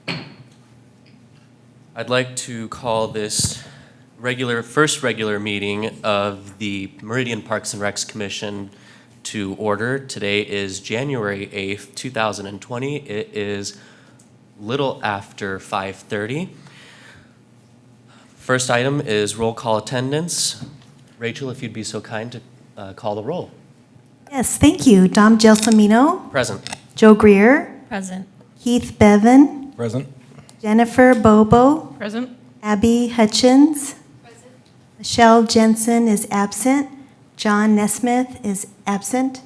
I'd like to call this first regular meeting of the Meridian Parks and Recs Commission to order. Today is January 8th, 2020. It is little after 5:30. First item is roll call attendance. Rachel, if you'd be so kind to call the roll. Yes, thank you. Dom Gelsomino. Present. Joe Greer. Present. Keith Bevan. Present. Jennifer Bobo. Present. Abby Hutchins. Present. Michelle Jensen is absent. John Nesmith is absent.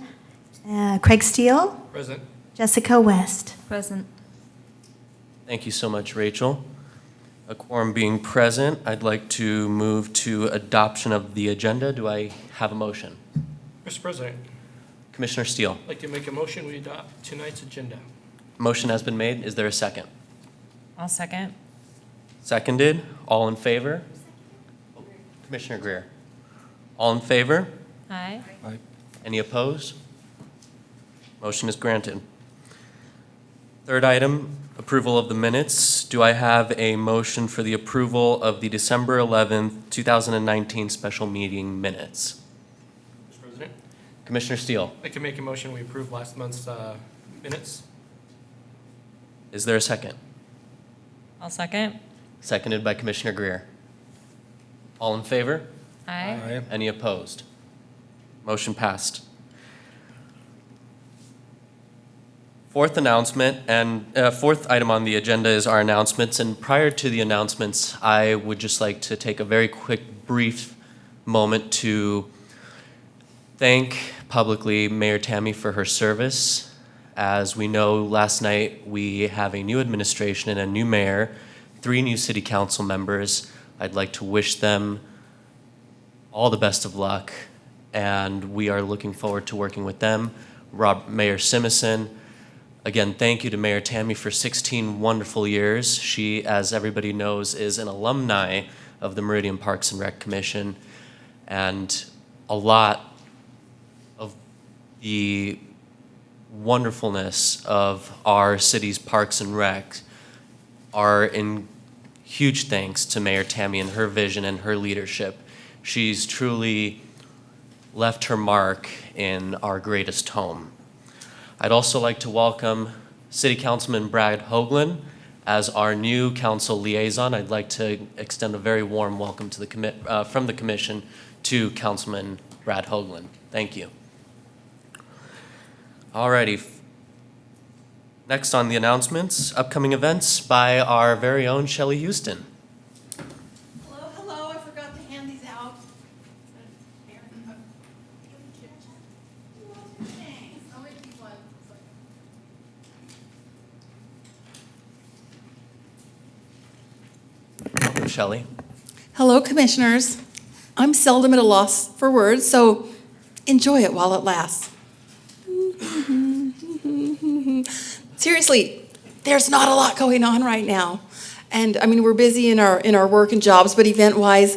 Craig Steele. Present. Jessica West. Present. Thank you so much, Rachel. A quorum being present, I'd like to move to adoption of the agenda. Do I have a motion? Mr. President, Commissioner Steele. I'd like to make a motion we adopt tonight's agenda. Motion has been made. Is there a second? I'll second. Seconded. All in favor? Commissioner Greer. All in favor? Aye. Aye. Any opposed? Motion is granted. Third item, approval of the minutes. Do I have a motion for the approval of the December 11th, 2019 special meeting minutes? Mr. President, Commissioner Steele. I'd like to make a motion we approve last month's minutes. Is there a second? I'll second. Seconded by Commissioner Greer. All in favor? Aye. Any opposed? Motion passed. Fourth announcement and fourth item on the agenda is our announcements. And prior to the announcements, I would just like to take a very quick, brief moment to thank publicly Mayor Tammy for her service. As we know, last night we have a new administration and a new mayor, 3 new city council members. I'd like to wish them all the best of luck, and we are looking forward to working with them. Mayor Simison, again, thank you to Mayor Tammy for 16 wonderful years. She, as everybody knows, is an alumni of the Meridian Parks and Rec Commission, and a lot of the wonderfulness of our city's parks and rec are in huge thanks to Mayor Tammy and her vision and her leadership. She's truly left her mark in our greatest home. I'd also like to welcome City Councilman Brad Hoagland as our new council liaison. I'd like to extend a very warm welcome to from the commission to Councilman Brad Hoagland. Thank you. Alrighty. Next on the announcements, upcoming events by our very own Shelley Houston. Hello, I forgot to hand these out. Welcome, Shelley. Hello, commissioners. I'm seldom at a loss for words, so enjoy it while it lasts. Seriously, there's not a lot going on right now. And I mean, we're busy in our work and jobs, but event-wise,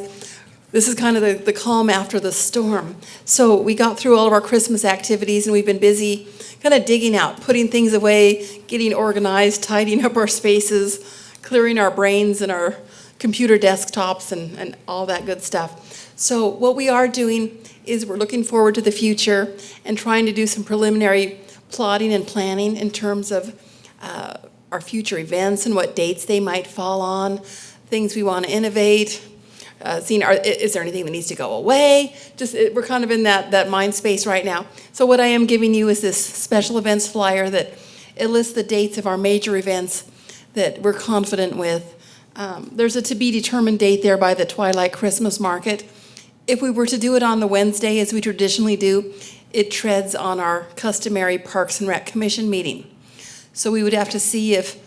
this is kind of the calm after the storm. So we got through all of our Christmas activities, and we've been busy kind of digging out, putting things away, getting organized, tidying up our spaces, clearing our brains and our computer desktops and all that good stuff. So what we are doing is we're looking forward to the future and trying to do some preliminary plotting and planning in terms of our future events and what dates they might fall on, things we want to innovate, seeing is there anything that needs to go away. We're kind of in that mind space right now. So what I am giving you is this special events flyer that it lists the dates of our major events that we're confident with. There's a to be determined date there by the Twilight Christmas Market. If we were to do it on the Wednesday, as we traditionally do, it treads on our customary Parks and Rec Commission meeting. So we would have to see if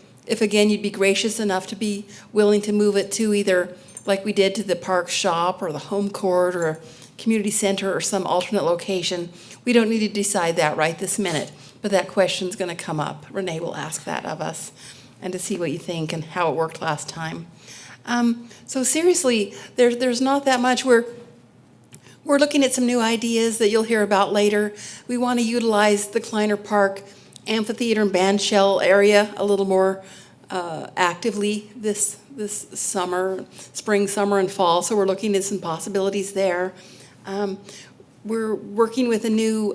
again, you'd be gracious enough to be willing to move it to either, like we did, to the park shop or the home court or a community center or some alternate location. We don't need to decide that right this minute, but that question's going to come up. Renee will ask that of us, and to see what you think and how it worked last time. So seriously, there's not that much. We're looking at some new ideas that you'll hear about later. We want to utilize the Kleiner Park amphitheater and band shell area a little more actively this summer, spring, summer, and fall. So we're looking at some possibilities there. We're working with a new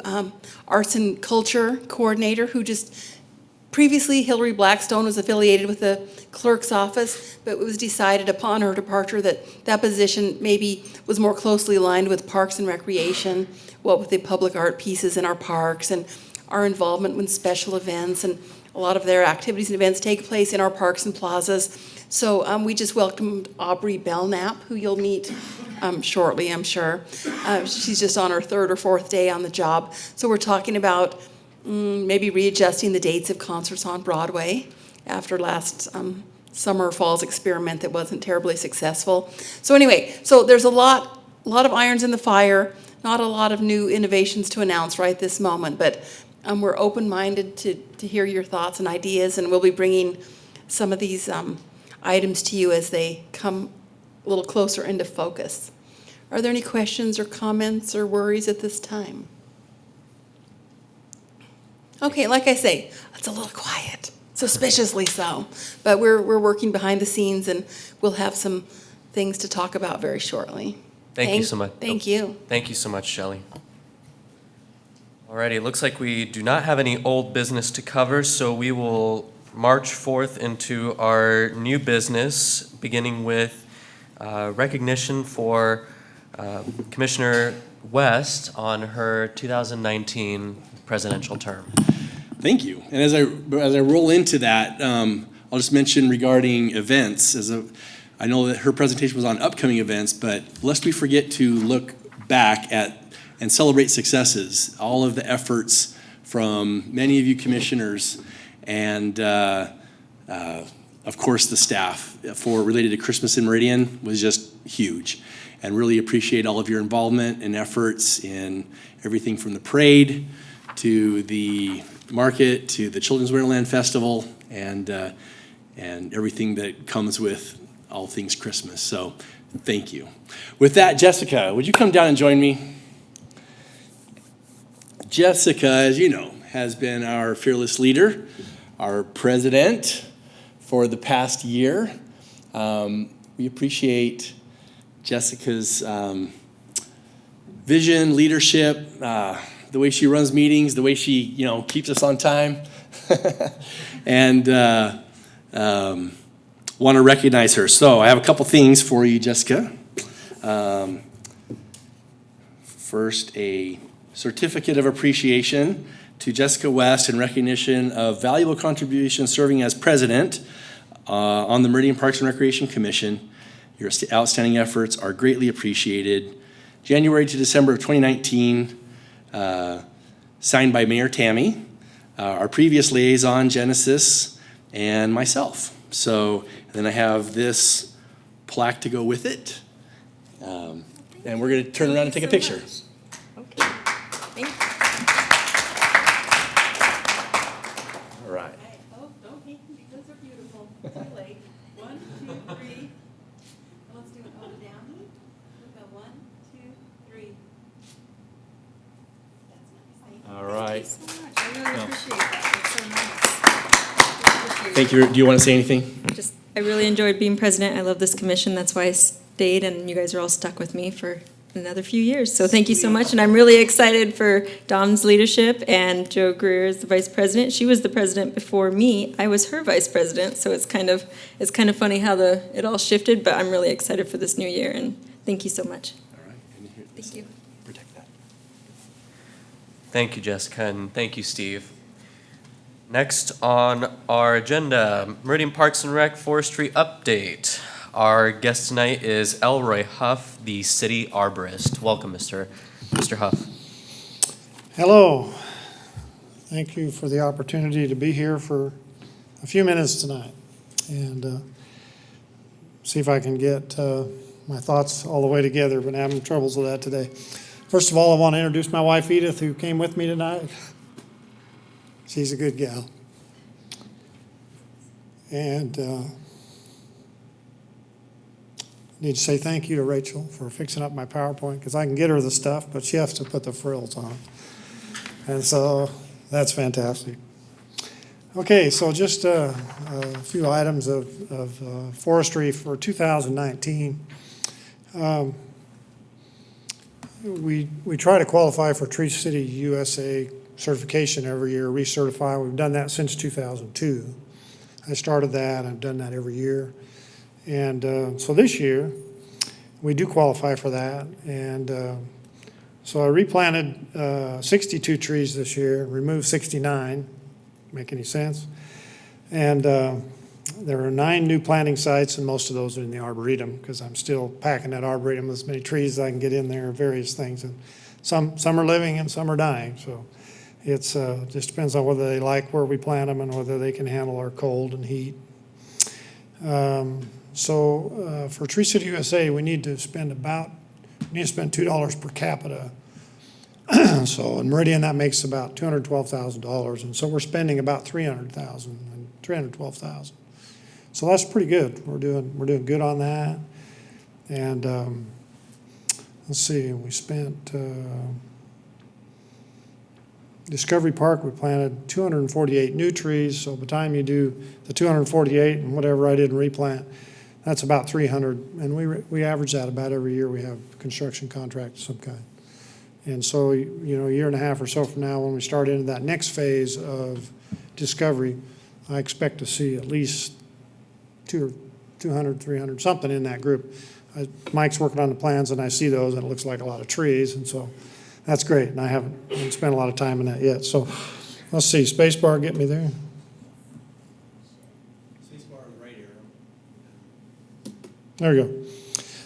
arts and culture coordinator who just previously Hillary Blackstone was affiliated with the clerk's office, but it was decided upon her departure that that position maybe was more closely aligned with Parks and Recreation, what with the public art pieces in our parks and our involvement with special events, and a lot of their activities and events take place in our parks and plazas. So we just welcomed Aubrey Belknap, who you'll meet shortly, I'm sure. She's just on her third or fourth day on the job. So we're talking about maybe readjusting the dates of concerts on Broadway after last summer or fall's experiment that wasn't terribly successful. So anyway, so there's a lot of irons in the fire, not a lot of new innovations to announce right this moment, but we're open-minded to hear your thoughts and ideas, and we'll be bringing some of these items to you as they come a little closer into focus. Are there any questions or comments or worries at this time? Okay, like I say, it's a little quiet, suspiciously so. But we're working behind the scenes, and we'll have some things to talk about very shortly. Thank you so much. Thank you. Thank you so much, Shelley. Alrighty, it looks like we do not have any old business to cover, so we will march forth into our new business, beginning with recognition for Commissioner West on her 2019 presidential term. Thank you. And as I roll into that, I'll just mention regarding events. I know that her presentation was on upcoming events, but lest we forget to look back at and celebrate successes, all of the efforts from many of you commissioners and of course the staff related to Christmas in Meridian was just huge, and really appreciate all of your involvement and efforts in everything from the parade to the market to the Children's Wonderland Festival and everything that comes with all things Christmas. So thank you. With that, Jessica, would you come down and join me? Jessica, as you know, has been our fearless leader, our president for the past year. We appreciate Jessica's vision, leadership, the way she runs meetings, the way she, keeps us on time. And want to recognize her. So I have a couple things for you, Jessica. First, a certificate of appreciation to Jessica West in recognition of valuable contributions serving as president on the Meridian Parks and Recreation Commission. Your outstanding efforts are greatly appreciated. January to December of 2019, signed by Mayor Tammy, our previous liaison, Genesis, and myself. So then I have this plaque to go with it. And we're going to turn around and take a picture. Okay. Thank you. All right. Oh, don't hate them because they're beautiful. Too late. 1, 2, 3. Let's do it. Oh, down. We'll go 1, 2, 3. That's nice. All right. Thank you so much. I really appreciate that. That's so nice. Thank you. Do you want to say anything? I really enjoyed being president. I love this commission. That's why I stayed, and you guys are all stuck with me for another few years. So thank you so much, and I'm really excited for Dom's leadership and Joe Greer as the vice president. She was the president before me. I was her vice president, so it's kind of funny how it all shifted. But I'm really excited for this new year, and thank you so much. All right. And here, Thank you. Protect that. Thank you, Jessica, and thank you, Steve. Next on our agenda, Meridian Parks and Rec Forestry Update. Our guest tonight is Elroy Huff, the city arborist. Welcome, Mr. Huff. Hello. Thank you for the opportunity to be here for a few minutes tonight and see if I can get my thoughts all the way together, but I'm having troubles with that today. First of all, I want to introduce my wife, Edith, who came with me tonight. She's a good gal. And need to say thank you to Rachel for fixing up my PowerPoint, because I can get her the stuff, but she has to put the frills on. And so that's fantastic. Okay, so just a few items of forestry for 2019. We try to qualify for Tree City USA certification every year, recertify. We've done that since 2002. I started that, I've done that every year. And so this year, we do qualify for that. And so I replanted 62 trees this year, removed 69. Make any sense? And there are 9 new planting sites, and most of those are in the Arboretum, because I'm still packing that Arboretum with as many trees as I can get in there, various things. And some are living and some are dying. So it's just depends on whether they like where we plant them and whether they can handle our cold and heat. So for Tree City USA, we need to spend $2 per capita. So in Meridian, that makes about $212,000, and so we're spending about $312,000. So that's pretty good. We're doing good on that. And let's see, we spent Discovery Park. We planted 248 new trees. So by the time you do the 248 and whatever I didn't replant, that's about 300. And we average that about every year. We have a construction contract of some kind. And so, you know, a year and a half or so from now, when we start into that next phase of discovery, I expect to see at least 200, 300, something in that group. Mike's working on the plans, and I see those, and it looks like a lot of trees, and so that's great. And I haven't spent a lot of time in that yet. So let's see, spacebar, get me there. Spacebar right here. There we go.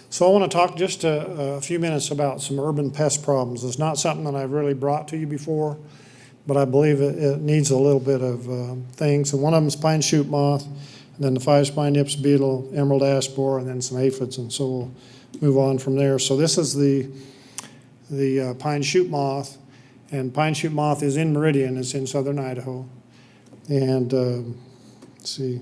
So I want to talk just a few minutes about some urban pest problems. It's not something that I've really brought to you before, but I believe it needs a little bit of things. And one of them is pine shoot moth, and then the 5-spine Ips beetle, emerald ash borer, and then some aphids. And so we'll move on from there. So this is the pine shoot moth, and pine shoot moth is in Meridian. It's in southern Idaho. And let's see.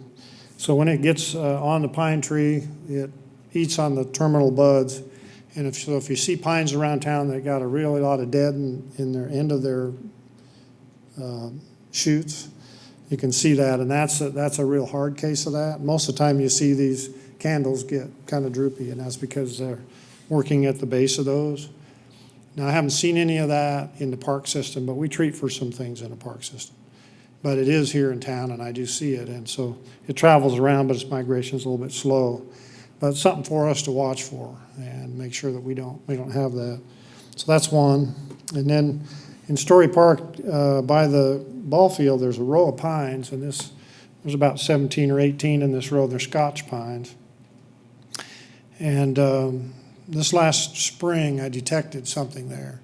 So when it gets on the pine tree, it eats on the terminal buds, and if you see pines around town that got a really lot of dead in their end of their shoots, you can see that, and that's a real hard case of that. Most of the time you see these candles get kind of droopy, and that's because they're working at the base of those. Now I haven't seen any of that in the park system, but we treat for some things in the park system. But it is here in town, and I do see it, and so it travels around, but its migration is a little bit slow. But it's something for us to watch for and make sure that we don't have that. So that's one. And then in Storey Park, by the ball field, there's a row of pines, and there's about 17 or 18 in this row. They're Scotch pines. And this last spring, I detected something there.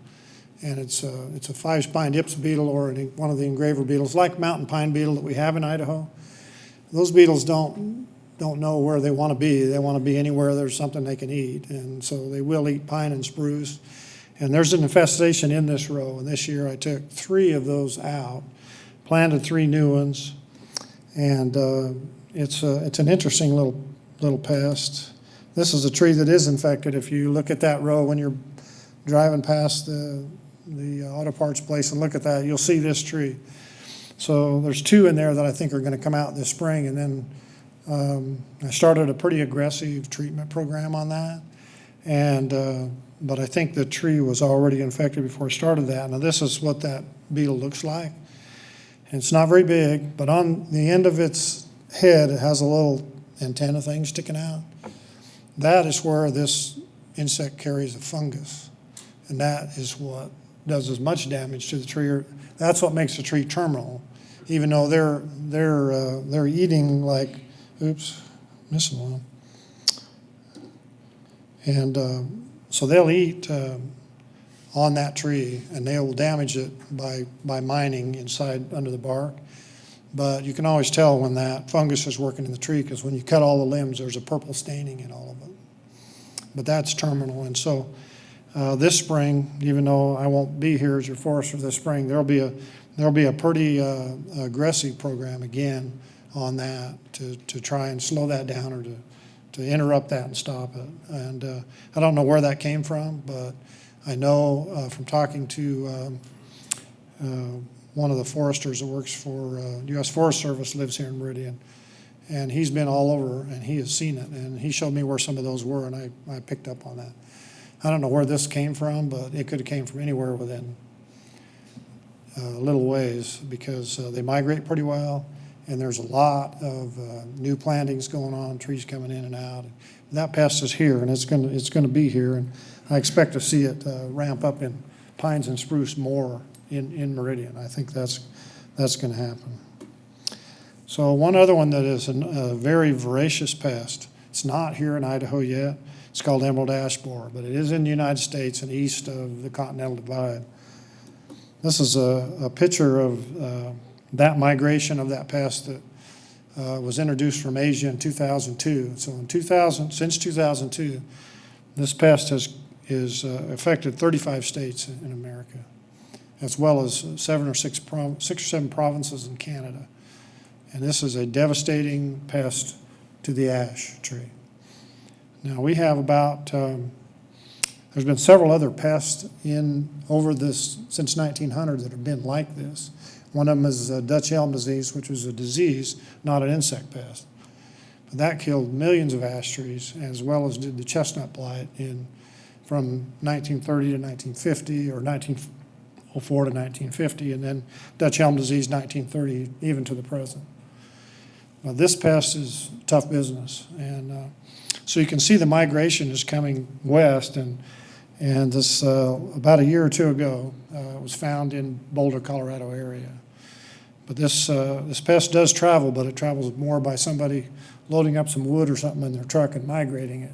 And it's a 5-spine Ips beetle or one of the engraver beetles, like mountain pine beetle that we have in Idaho. Those beetles don't know where they want to be. They want to be anywhere there's something they can eat. And so they will eat pine and spruce. And there's an infestation in this row. And this year I took 3 of those out, planted 3 new ones. And it's an interesting little pest. This is a tree that is infected. If you look at that row when you're driving past the auto parts place and look at that, you'll see this tree. So there's 2 in there that I think are going to come out this spring. And then I started a pretty aggressive treatment program on that, but I think the tree was already infected before I started that. Now this is what that beetle looks like. And it's not very big, but on the end of its head, it has a little antenna thing sticking out. That is where this insect carries a fungus, and that is what does as much damage to the tree. That's what makes the tree terminal, even though they're eating like. Oops, missing one. And so they'll eat on that tree, and they will damage it by mining inside under the bark. But you can always tell when that fungus is working in the tree, because when you cut all the limbs, there's a purple staining in all of it. But that's terminal, and so this spring, even though I won't be here as your forester this spring, there'll be a pretty aggressive program again on that to try and slow that down or to interrupt that and stop it. And I don't know where that came from, but I know from talking to one of the foresters that works for U.S. Forest Service lives here in Meridian. And he's been all over, and he has seen it, and he showed me where some of those were, and I picked up on that. I don't know where this came from, but it could have came from anywhere within a little ways, because they migrate pretty well, and there's a lot of new plantings going on, trees coming in and out. That pest is here, and it's gonna be here, and I expect to see it ramp up in pines and spruce more in Meridian. I think that's gonna happen. So one other one that is a very voracious pest, it's not here in Idaho yet, it's called emerald ash borer, but it is in the United States and east of the Continental Divide. This is a picture of that migration of that pest that was introduced from Asia in 2002. So since 2002, this pest has affected 35 states in America, as well as 6 or 7 provinces in Canada. And this is a devastating pest to the ash tree. Now we have about, there's been several other pests over this since 1900 that have been like this. One of them is Dutch elm disease, which was a disease, not an insect pest. But that killed millions of ash trees, as well as did the chestnut blight from 1930 to 1950, or 1904 to 1950, and then Dutch elm disease 1930, even to the present. Now, this pest is tough business, and so you can see the migration is coming west, and this about a year or two ago was found in Boulder, Colorado area. But this pest does travel, but it travels more by somebody loading up some wood or something in their truck and migrating it.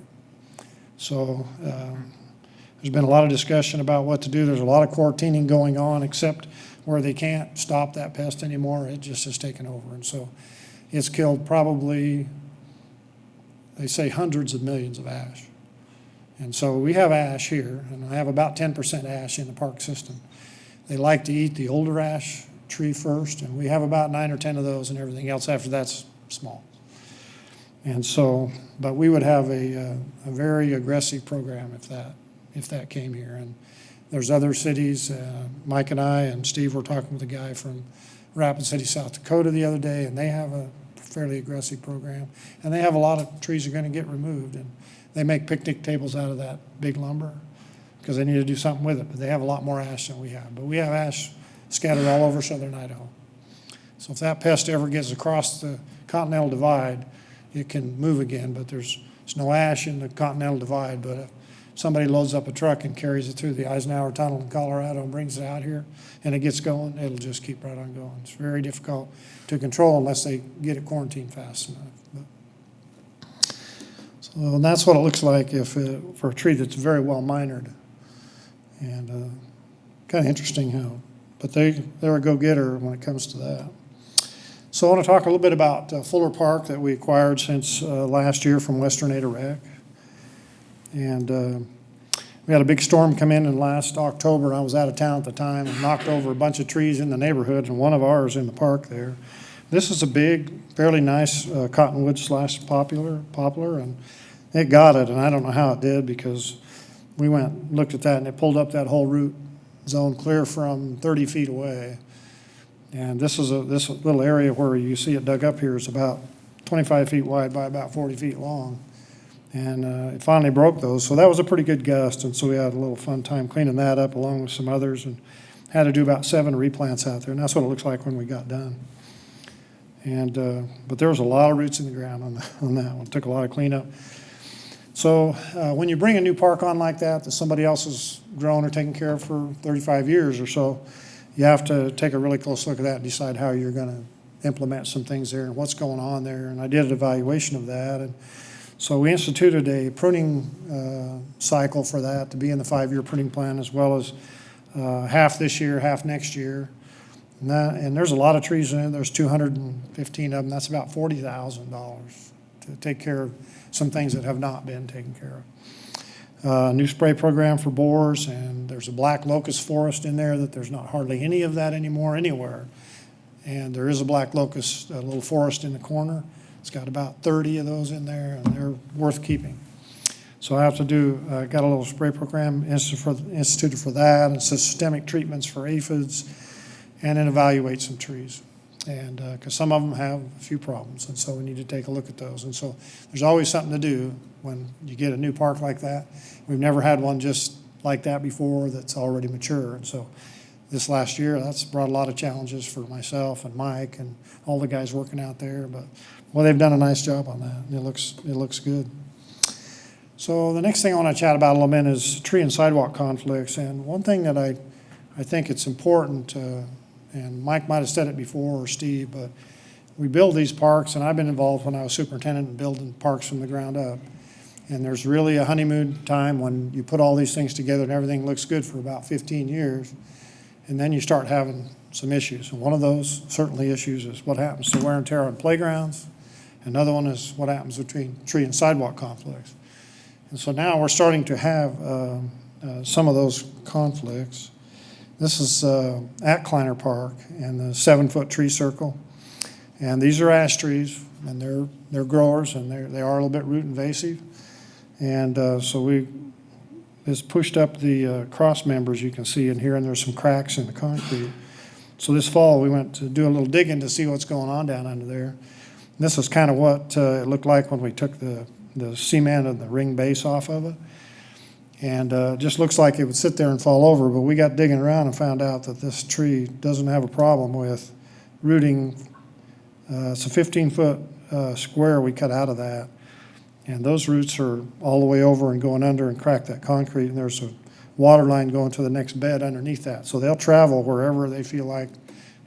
So there's been a lot of discussion about what to do. There's a lot of quarantining going on, except where they can't stop that pest anymore. It just has taken over, and so it's killed probably, they say, hundreds of millions of ash. And so we have ash here, and I have about 10% ash in the park system. They like to eat the older ash tree first, and we have about 9 or 10 of those, and everything else after that's small. And so, but we would have a very aggressive program if that came here. And there's other cities, Mike and I and Steve were talking with a guy from Rapid City, South Dakota the other day, and they have a fairly aggressive program. And they have a lot of trees that are going to get removed, and they make picnic tables out of that big lumber because they need to do something with it. But they have a lot more ash than we have. But we have ash scattered all over southern Idaho. So if that pest ever gets across the Continental Divide, it can move again. But there's no ash in the Continental Divide. But if somebody loads up a truck and carries it through the Eisenhower Tunnel in Colorado and brings it out here and it gets going, it'll just keep right on going. It's very difficult to control unless they get it quarantined fast enough. So that's what it looks like for a tree that's very well minored. And kind of interesting how, but they're a go-getter when it comes to that. So I want to talk a little bit about Fuller Park that we acquired since last year from Western Ada Rec. And we had a big storm come in last October. I was out of town at the time and knocked over a bunch of trees in the neighborhood, and one of ours in the park there. This is a big, fairly nice cottonwood / poplar, and it got it, and I don't know how it did because we went and looked at that, and it pulled up that whole root zone clear from 30 feet away. And this little area where you see it dug up here is about 25 feet wide by about 40 feet long. And it finally broke those, so that was a pretty good gust, and so we had a little fun time cleaning that up along with some others, and had to do about 7 replants out there, and that's what it looks like when we got done. And but there was a lot of roots in the ground on that one. It took a lot of cleanup. So when you bring a new park on like that somebody else has grown or taken care of for 35 years or so, you have to take a really close look at that and decide how you're going to implement some things there and what's going on there. And I did an evaluation of that, and so we instituted a pruning cycle for that to be in the 5-year pruning plan, as well as half this year, half next year. And there's a lot of trees in it. There's 215 of them. That's about $40,000 to take care of some things that have not been taken care of. New spray program for borers, and there's a black locust forest in there that there's not hardly any of that anymore anywhere. And there is a black locust, a little forest in the corner. It's got about 30 of those in there, and they're worth keeping. So I have to got a little spray program instituted for that, and systemic treatments for aphids. and then evaluate some trees. And, because some of them have a few problems, and so we need to take a look at those. And so there's always something to do when you get a new park like that. We've never had one just like that before that's already mature. And so this last year, that's brought a lot of challenges for myself and Mike and all the guys working out there. But, well, they've done a nice job on that. It looks good. So the next thing I want to chat about a little bit is tree and sidewalk conflicts. And one thing that I think it's important, and Mike might have said it before, or Steve, but we build these parks, and I've been involved when I was superintendent in building parks from the ground up. And there's really a honeymoon time when you put all these things together and everything looks good for about 15 years. And then you start having some issues. And one of those certainly issues is what happens to wear and tear on playgrounds. Another one is what happens between tree and sidewalk conflicts. And so now we're starting to have some of those conflicts. This is at Kleiner Park and the 7-foot tree circle. And these are ash trees, and they're growers, and they are a little bit root invasive. And so we just pushed up the cross members you can see in here, and there's some cracks in the concrete. So this fall we went to do a little digging to see what's going on down under there. And this is kind of what it looked like when we took the cement and the ring base off of it. And it just looks like it would sit there and fall over, but we got digging around and found out that this tree doesn't have a problem with rooting. It's a 15-foot square we cut out of that. And those roots are all the way over and going under and crack that concrete, and there's a water line going to the next bed underneath that. So they'll travel wherever they feel like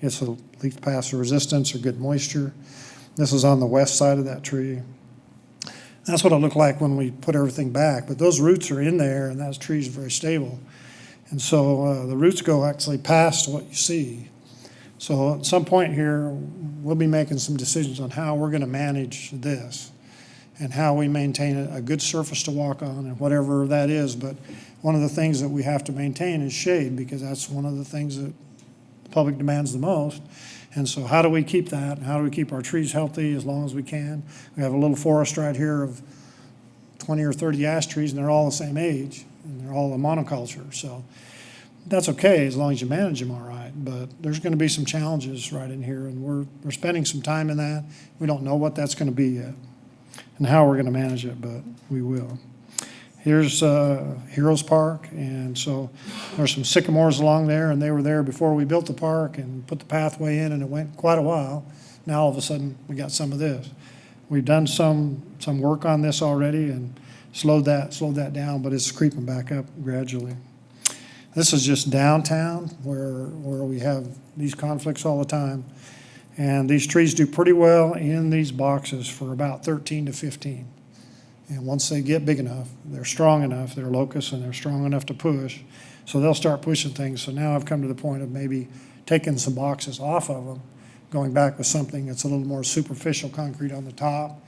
it's a leak pass or resistance or good moisture. This is on the west side of that tree. That's what it looked like when we put everything back. But those roots are in there, and that tree is very stable. And so the roots go actually past what you see. So at some point here, we'll be making some decisions on how we're going to manage this and how we maintain a good surface to walk on and whatever that is. But one of the things that we have to maintain is shade, because that's one of the things that the public demands the most. And so how do we keep that? How do we keep our trees healthy as long as we can? We have a little forest right here of 20 or 30 ash trees, and they're all the same age, and they're all a monoculture. So that's okay as long as you manage them all right. But there's going to be some challenges right in here, and we're spending some time in that. We don't know what that's going to be yet and how we're going to manage it, but we will. Here's Heroes Park, and so there's some sycamores along there, and they were there before we built the park and put the pathway in, and it went quite a while. Now all of a sudden we got some of this. We've done some work on this already and slowed that down, but it's creeping back up gradually. This is just downtown where we have these conflicts all the time. And these trees do pretty well in these boxes for about 13 to 15. And once they get big enough, they're strong enough, they're locusts, and they're strong enough to push. So they'll start pushing things. So now I've come to the point of maybe taking some boxes off of them, going back with something that's a little more superficial concrete on the top,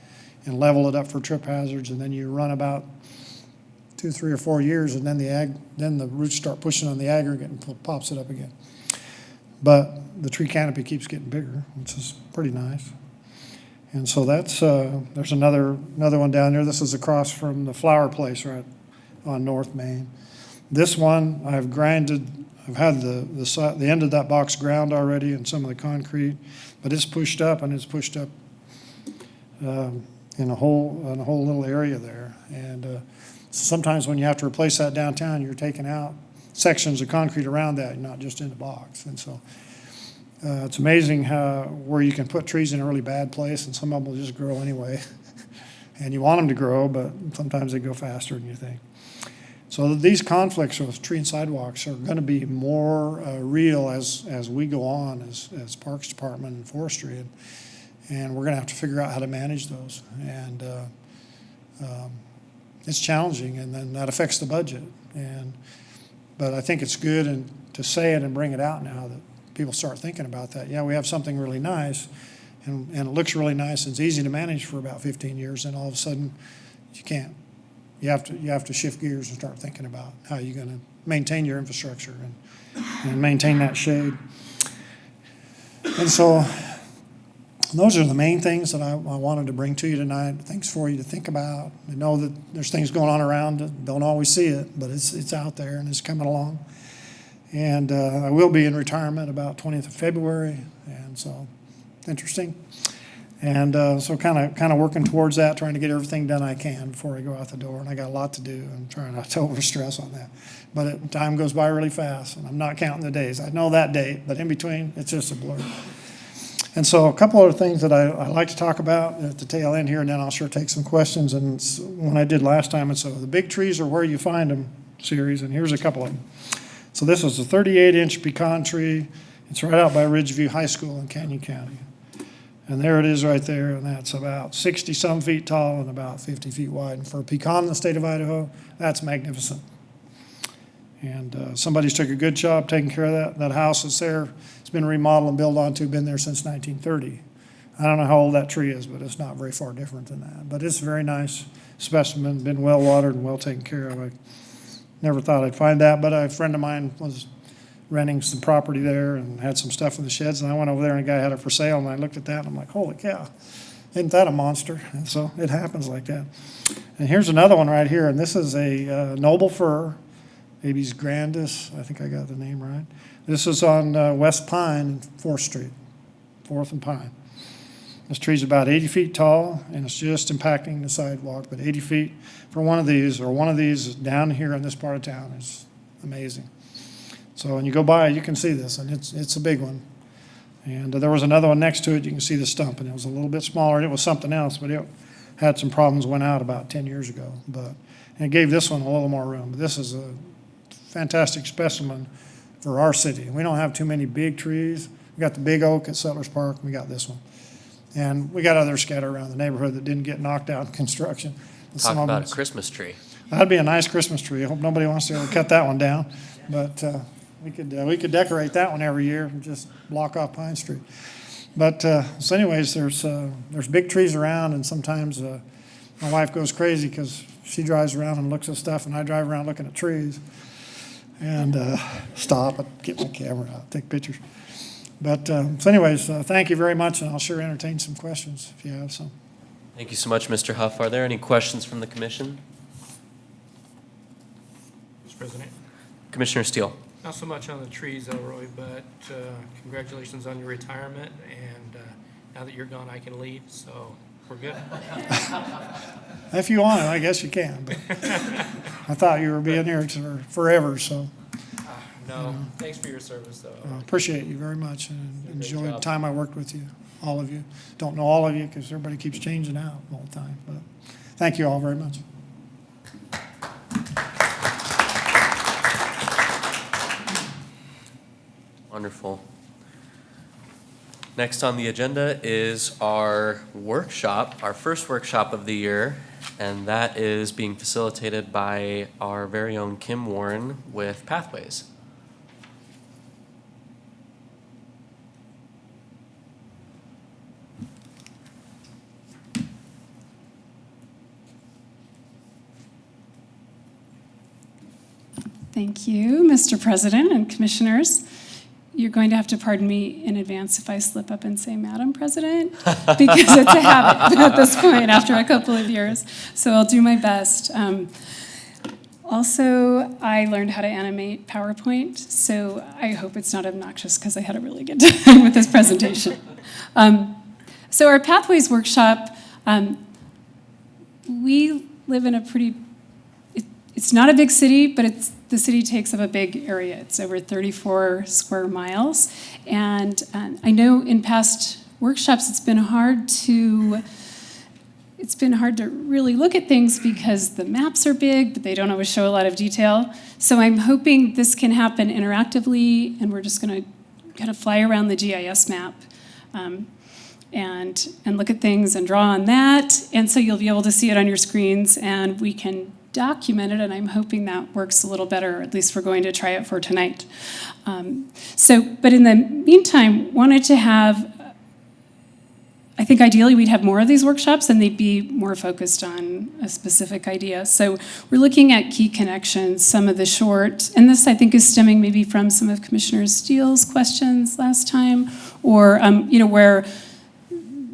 and level it up for trip hazards. And then you run about 2, 3, or 4 years, and then the roots start pushing on the aggregate and pops it up again. But the tree canopy keeps getting bigger, which is pretty nice. And so that's there's another one down there. This is across from the flower place right on North Main. This one I've had the end of that box ground already and some of the concrete, but it's pushed up, and it's pushed up in a whole little area there. And sometimes when you have to replace that downtown, you're taking out sections of concrete around that, not just in the box. And so it's amazing where you can put trees in a really bad place, and some of them will just grow anyway. And you want them to grow, but sometimes they go faster than you think. So these conflicts with tree and sidewalks are going to be more real as we go on as Parks Department and Forestry, and we're going to have to figure out how to manage those. And it's challenging, and then that affects the budget. But I think it's good to say it and bring it out now that people start thinking about that. Yeah, we have something really nice, and it looks really nice, and it's easy to manage for about 15 years, and all of a sudden you can't. You have to shift gears and start thinking about how you're going to maintain your infrastructure and maintain that shade. And so those are the main things that I wanted to bring to you tonight. Things for you to think about. I know that there's things going on around. Don't always see it, but it's out there and it's coming along. And I will be in retirement about 20th of February, and so, interesting. And so kind of working towards that, trying to get everything done I can before I go out the door. And I got a lot to do. I'm trying not to overstress on that. But time goes by really fast, and I'm not counting the days. I know that date, but in between, it's just a blur. And so a couple other things that I like to talk about at the tail end here, and then I'll sure take some questions. And when I did last time, and so the big trees are where you find them series, and here's a couple of them. So this is a 38-inch pecan tree. It's right out by Ridgeview High School in Canyon County. And there it is right there, and that's about 60-some feet tall and about 50 feet wide. And for a pecan in the state of Idaho, that's magnificent. And somebody's took a good job taking care of that. That house that's there, it's been remodeled and built onto, been there since 1930. I don't know how old that tree is, but it's not very far different than that. But it's a very nice specimen, been well watered and well taken care of. I never thought I'd find that, but a friend of mine was renting some property there and had some stuff in the sheds, and I went over there and a guy had it for sale, and I looked at that and I'm like, holy cow, isn't that a monster? And so it happens like that. And here's another one right here, and this is a noble fir, Baby's grandis, I think I got the name right. This is on West Pine and 4th Street, 4th and Pine. This tree's about 80 feet tall, and it's just impacting the sidewalk, but 80 feet for one of these down here in this part of town is amazing. So when you go by, you can see this, and it's a big one. And there was another one next to it. You can see the stump, and it was a little bit smaller. It was something else, but it had some problems, went out about 10 years ago. And it gave this one a little more room. This is a fantastic specimen for our city. We don't have too many big trees. We got the big oak at Settlers Park, and we got this one. And we got others scattered around the neighborhood that didn't get knocked out in construction. And Talk about a Christmas tree. That'd be a nice Christmas tree. I hope nobody wants to ever cut that one down. But we could decorate that one every year and just block off Pine Street. But so anyways, there's big trees around, and sometimes my wife goes crazy because she drives around and looks at stuff, and I drive around looking at trees and stop and get my camera out, take pictures. But so anyways, thank you very much, and I'll sure entertain some questions if you have some. Thank you so much, Mr. Huff. Are there any questions from the commission? Mr. President. Commissioner Steele. Not so much on the trees, Elroy, but congratulations on your retirement. And now that you're gone, I can leave, so we're good. If you want to, I guess you can. But I thought you were being here for forever, so No, thanks for your service, though. I appreciate you very much and Great enjoyed the job. time I worked with you, all of you. Don't know all of you because everybody keeps changing out all the time, but thank you all very much. Wonderful. Next on the agenda is our workshop, our first workshop of the year, and that is being facilitated by our very own Kim Warren with Pathways. Thank you, Mr. President and Commissioners. You're going to have to pardon me in advance if I slip up and say Madam President, because it's a habit at this point after a couple of years. So I'll do my best. Also, I learned how to animate PowerPoint, so I hope it's not obnoxious because I had a really good time with this presentation. So our Pathways workshop, we live in a pretty, it's not a big city, but the city takes up a big area. It's over 34 square miles. And I know in past workshops it's been hard to really look at things because the maps are big, but they don't always show a lot of detail. So I'm hoping this can happen interactively, and we're just going to kind of fly around the GIS map and look at things and draw on that. And so you'll be able to see it on your screens, and we can document it, and I'm hoping that works a little better, or at least we're going to try it for tonight. But in the meantime, wanted to have, I think ideally we'd have more of these workshops and they'd be more focused on a specific idea. So we're looking at key connections, some of the short, and this I think is stemming maybe from some of Commissioner Steele's questions last time, or where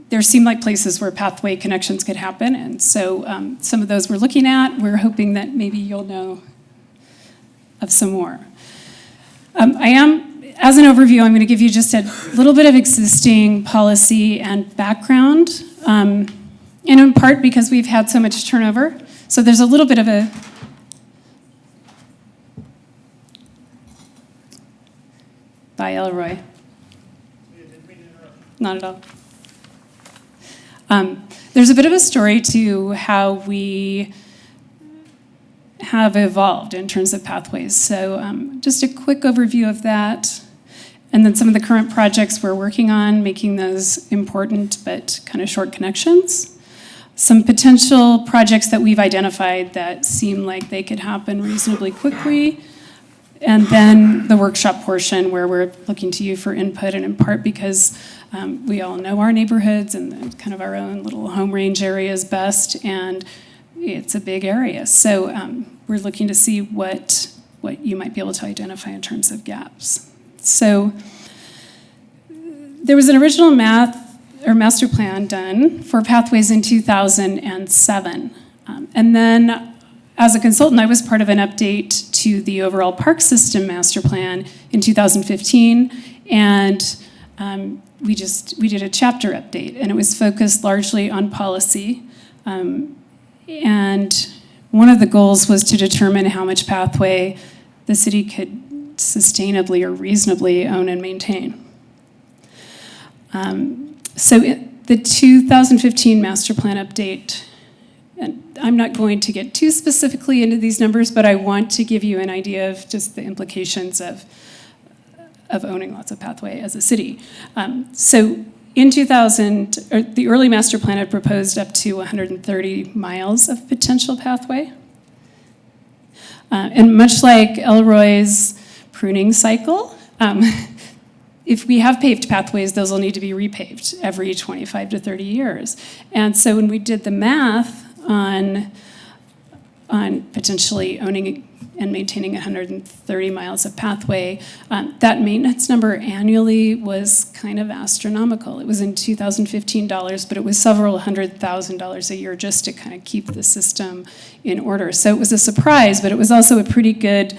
there seemed like places where pathway connections could happen. And so some of those we're looking at. We're hoping that maybe you'll know of some more. As an overview, I'm going to give you just a little bit of existing policy and background, and in part because we've had so much turnover. So there's a little bit of a... Bye, Elroy. Not at all. There's a bit of a story to how we have evolved in terms of pathways. So just a quick overview of that, and then some of the current projects we're working on, making those important but kind of short connections. Some potential projects that we've identified that seem like they could happen reasonably quickly, and then the workshop portion where we're looking to you for input, and in part because we all know our neighborhoods and kind of our own little home range areas best, and it's a big area. So we're looking to see what you might be able to identify in terms of gaps. So there was an original master plan done for pathways in 2007. And then as a consultant, I was part of an update to the overall park system master plan in 2015. And we did a chapter update, and it was focused largely on policy. And one of the goals was to determine how much pathway the city could sustainably or reasonably own and maintain. So the 2015 master plan update, and I'm not going to get too specifically into these numbers, but I want to give you an idea of just the implications of owning lots of pathway as a city. So in 2000, the early master plan had proposed up to 130 miles of potential pathway. And much like Elroy's pruning cycle, if we have paved pathways, those will need to be repaved every 25 to 30 years. And so when we did the math on potentially owning and maintaining 130 miles of pathway, that maintenance number annually was kind of astronomical. It was in 2015 dollars, but it was several $100,000 a year just to kind of keep the system in order. So it was a surprise, but it was also a pretty good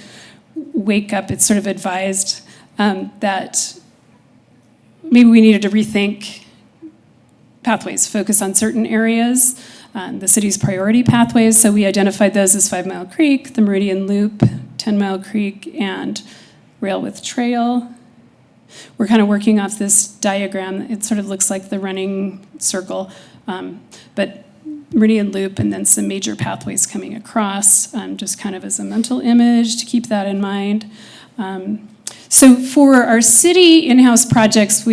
wake up. It sort of advised that maybe we needed to rethink pathways, focus on certain areas, the city's priority pathways. So we identified those as 5 Mile Creek, the Meridian Loop, 10 Mile Creek, and Rail with Trail. We're kind of working off this diagram. It sort of looks like the running circle, but Meridian Loop and then some major pathways coming across, just kind of as a mental image to keep that in mind. So for our city in-house projects,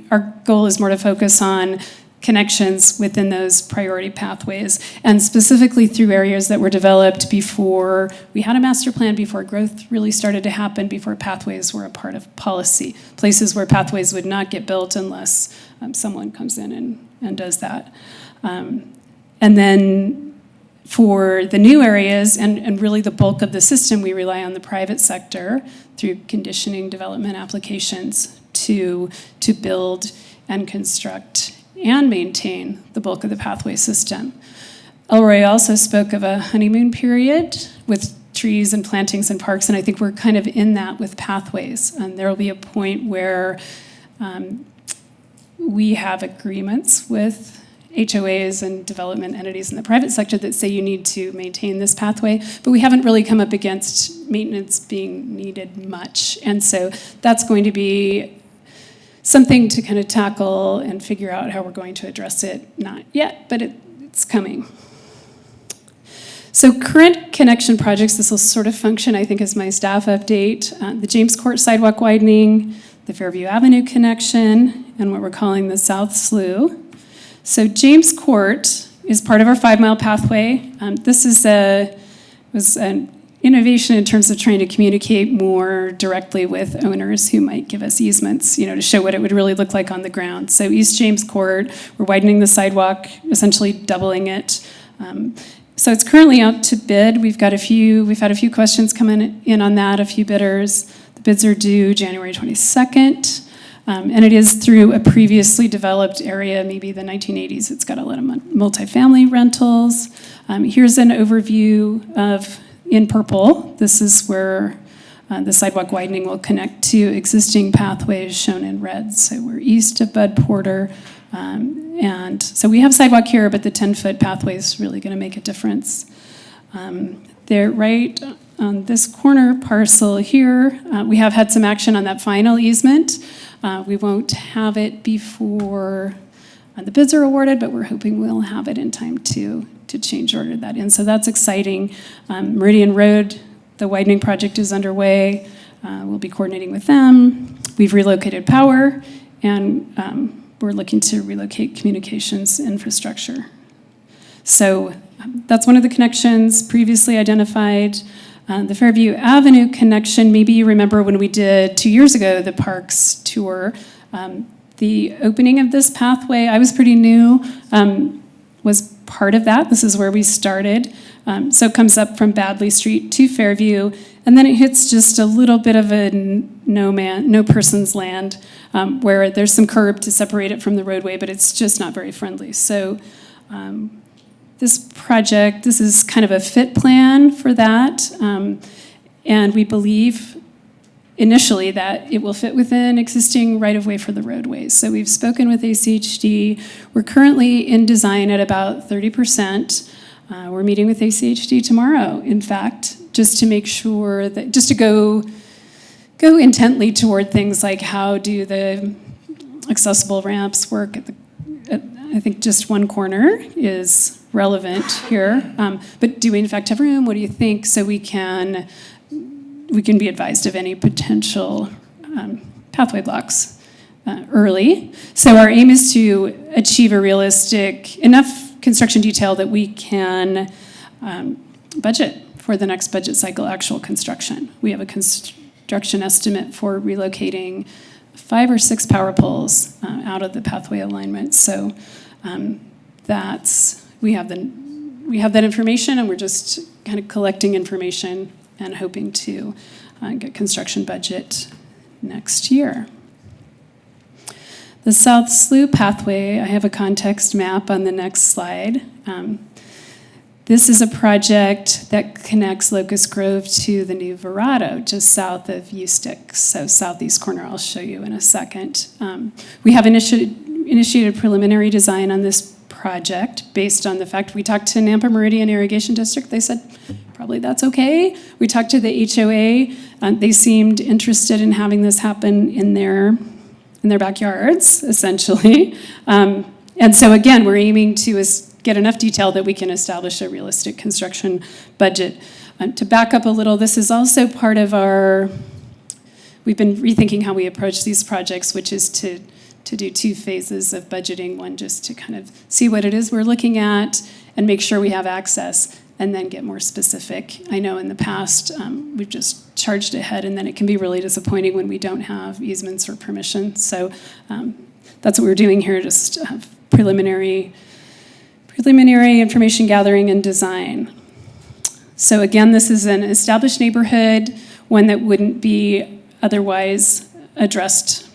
our goal is more to focus on connections within those priority pathways, and specifically through areas that were developed before we had a master plan, before growth really started to happen, before pathways were a part of policy, places where pathways would not get built unless someone comes in and does that. And then for the new areas, and really the bulk of the system, we rely on the private sector through conditioning development applications to build and construct and maintain the bulk of the pathway system. Elroy also spoke of a honeymoon period with trees and plantings and parks, and I think we're kind of in that with pathways. And there will be a point where we have agreements with HOAs and development entities in the private sector that say you need to maintain this pathway, but we haven't really come up against maintenance being needed much. And so that's going to be something to kind of tackle and figure out how we're going to address it. Not yet, but it's coming. So current connection projects, this will sort of function, I think, as my staff update. The James Court sidewalk widening, the Fairview Avenue connection, and what we're calling the South Slough. So James Court is part of our 5 Mile pathway. This was an innovation in terms of trying to communicate more directly with owners who might give us easements, to show what it would really look like on the ground. So East James Court, we're widening the sidewalk, essentially doubling it. So it's currently out to bid. We've had a few questions coming in on that, a few bidders. The bids are due January 22nd. And it is through a previously developed area, maybe the 1980s. It's got a lot of multifamily rentals. Here's an overview of, in purple, this is where The sidewalk widening will connect to existing pathways shown in red. So we're east of Bud Porter. And so we have sidewalk here, but the 10-foot pathway is really going to make a difference. They're right on this corner parcel here. We have had some action on that final easement. We won't have it before the bids are awarded, but we're hoping we'll have it in time to change order that in. So that's exciting. Meridian Road, the widening project is underway. We'll be coordinating with them. We've relocated power, and we're looking to relocate communications infrastructure. So that's one of the connections previously identified. The Fairview Avenue connection, maybe you remember when we did 2 years ago the parks tour, the opening of this pathway, I was pretty new, was part of that. This is where we started. So it comes up from Badley Street to Fairview, and then it hits just a little bit of a no person's land, where there's some curb to separate it from the roadway, but it's just not very friendly. So this project, this is kind of a fit plan for that, and we believe initially that it will fit within existing right-of-way for the roadways. So we've spoken with ACHD. We're currently in design at about 30%. We're meeting with ACHD tomorrow, in fact, just to make sure that, just to go intently toward things like how do the accessible ramps work at I think just one corner is relevant here. But do we in fact have room? What do you think? So we can be advised of any potential pathway blocks early. So our aim is to achieve a realistic, enough construction detail that we can budget for the next budget cycle actual construction. We have a construction estimate for relocating 5 or 6 power poles out of the pathway alignment. So we have that information, and we're just kind of collecting information and hoping to get construction budget next year. The South Slough pathway, I have a context map on the next slide. This is a project that connects Locust Grove to the new Verrado, just south of Eustick, so southeast corner. I'll show you in a second. We have initiated preliminary design on this project based on the fact we talked to Nampa Meridian Irrigation District. They said probably that's okay. We talked to the HOA. They seemed interested in having this happen in their backyards, essentially. And so again, we're aiming to get enough detail that we can establish a realistic construction budget. To back up a little, this is also part of we've been rethinking how we approach these projects, which is to do 2 phases of budgeting. One, just to kind of see what it is we're looking at and make sure we have access, and then get more specific. I know in the past, we've just charged ahead, and then it can be really disappointing when we don't have easements or permission. So that's what we're doing here, just preliminary information gathering and design. So again, this is an established neighborhood, one that wouldn't be otherwise addressed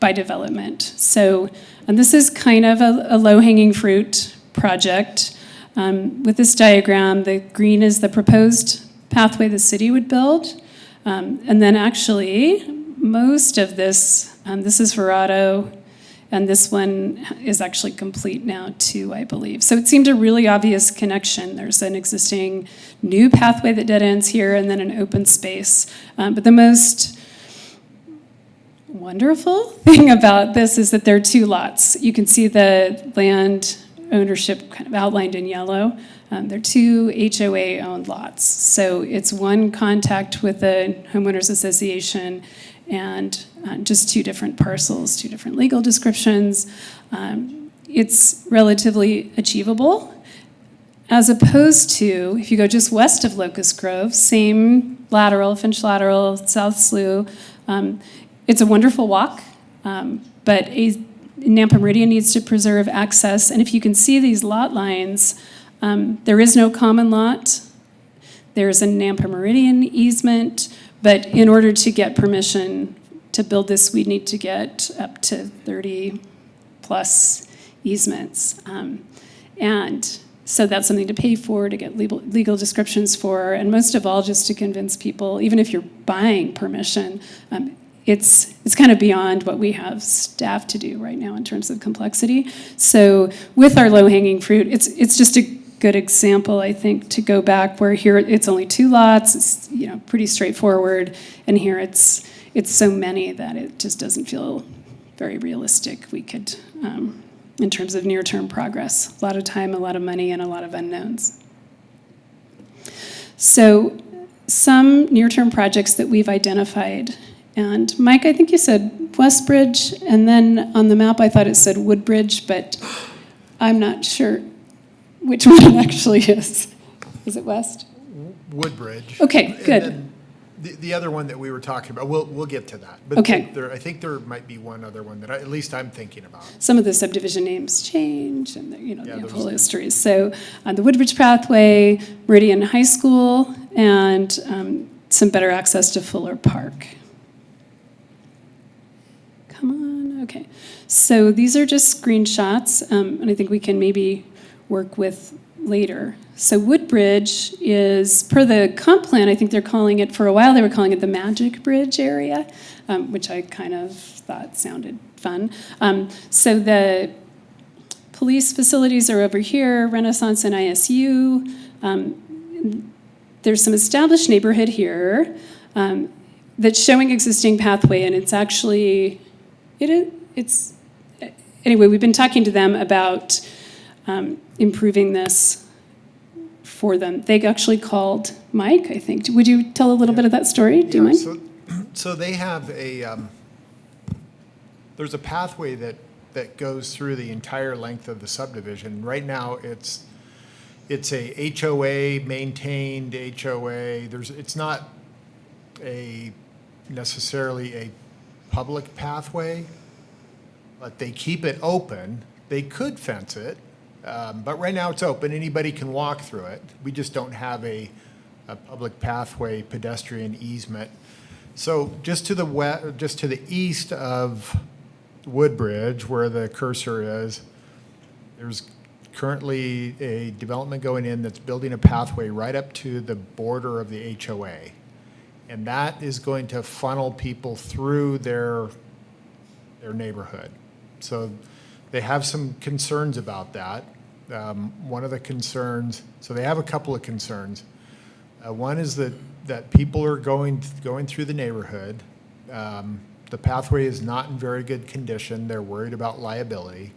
by development. So, and this is kind of a low-hanging fruit project. With this diagram, the green is the proposed pathway the city would build. And then actually, most of this is Verrado, and this one is actually complete now too, I believe. So it seemed a really obvious connection. There's an existing new pathway that dead ends here, and then an open space. But the most wonderful thing about this is that there are 2 lots. You can see the land ownership kind of outlined in yellow. They're 2 HOA-owned lots. So it's one contact with the homeowners association, and just 2 different parcels, 2 different legal descriptions. It's relatively achievable, as opposed to, if you go just west of Locust Grove, same lateral, Finch lateral, South Slough. It's a wonderful walk, but Nampa Meridian needs to preserve access. And if you can see these lot lines, there is no common lot. There's a Nampa Meridian easement. But in order to get permission to build this, we'd need to get up to 30 plus easements. And So that's something to pay for, to get legal descriptions for, and most of all, just to convince people, even if you're buying permission, it's kind of beyond what we have staff to do right now in terms of complexity. So with our low-hanging fruit, it's just a good example, I think, to go back where here it's only 2 lots, it's pretty straightforward, and here it's so many that it just doesn't feel very realistic. We could, in terms of near-term progress, a lot of time, a lot of money, and a lot of unknowns. So some near-term projects that we've identified. And Mike, I think you said Westbridge, and then on the map I thought it said Woodbridge, but I'm not sure which one it actually is. Is it West? Woodbridge. Okay, good. And then the other one that we were talking about, we'll get to that. But Okay. I think there might be one other one that at least I'm thinking about. Some of the subdivision names change, and they have those- whole histories. So the Woodbridge Pathway, Meridian High School, and some better access to Fuller Park. Come on, okay. So these are just screenshots, and I think we can maybe work with later. So Woodbridge is, per the comp plan, I think they're calling it, for a while they were calling it the Magic Bridge area, which I kind of thought sounded fun. So the police facilities are over here, Renaissance and ISU. There's some established neighborhood here that's showing existing pathway, and it's actually, anyway, we've been talking to them about improving this for them. They actually called Mike, I think. Would you tell a little bit of that story? Do you mind? So they have there's a pathway that goes through the entire length of the subdivision. Right now, it's a HOA, maintained HOA. It's not necessarily a public pathway, but they keep it open. They could fence it, but right now it's open. Anybody can walk through it. We just don't have a public pathway pedestrian easement. So just to the east of Woodbridge, where the cursor is, there's currently a development going in that's building a pathway right up to the border of the HOA. And that is going to funnel people through their neighborhood. So they have some concerns about that. One of the concerns, so they have a couple of concerns. One is that people are going through the neighborhood. The pathway is not in very good condition. They're worried about liability.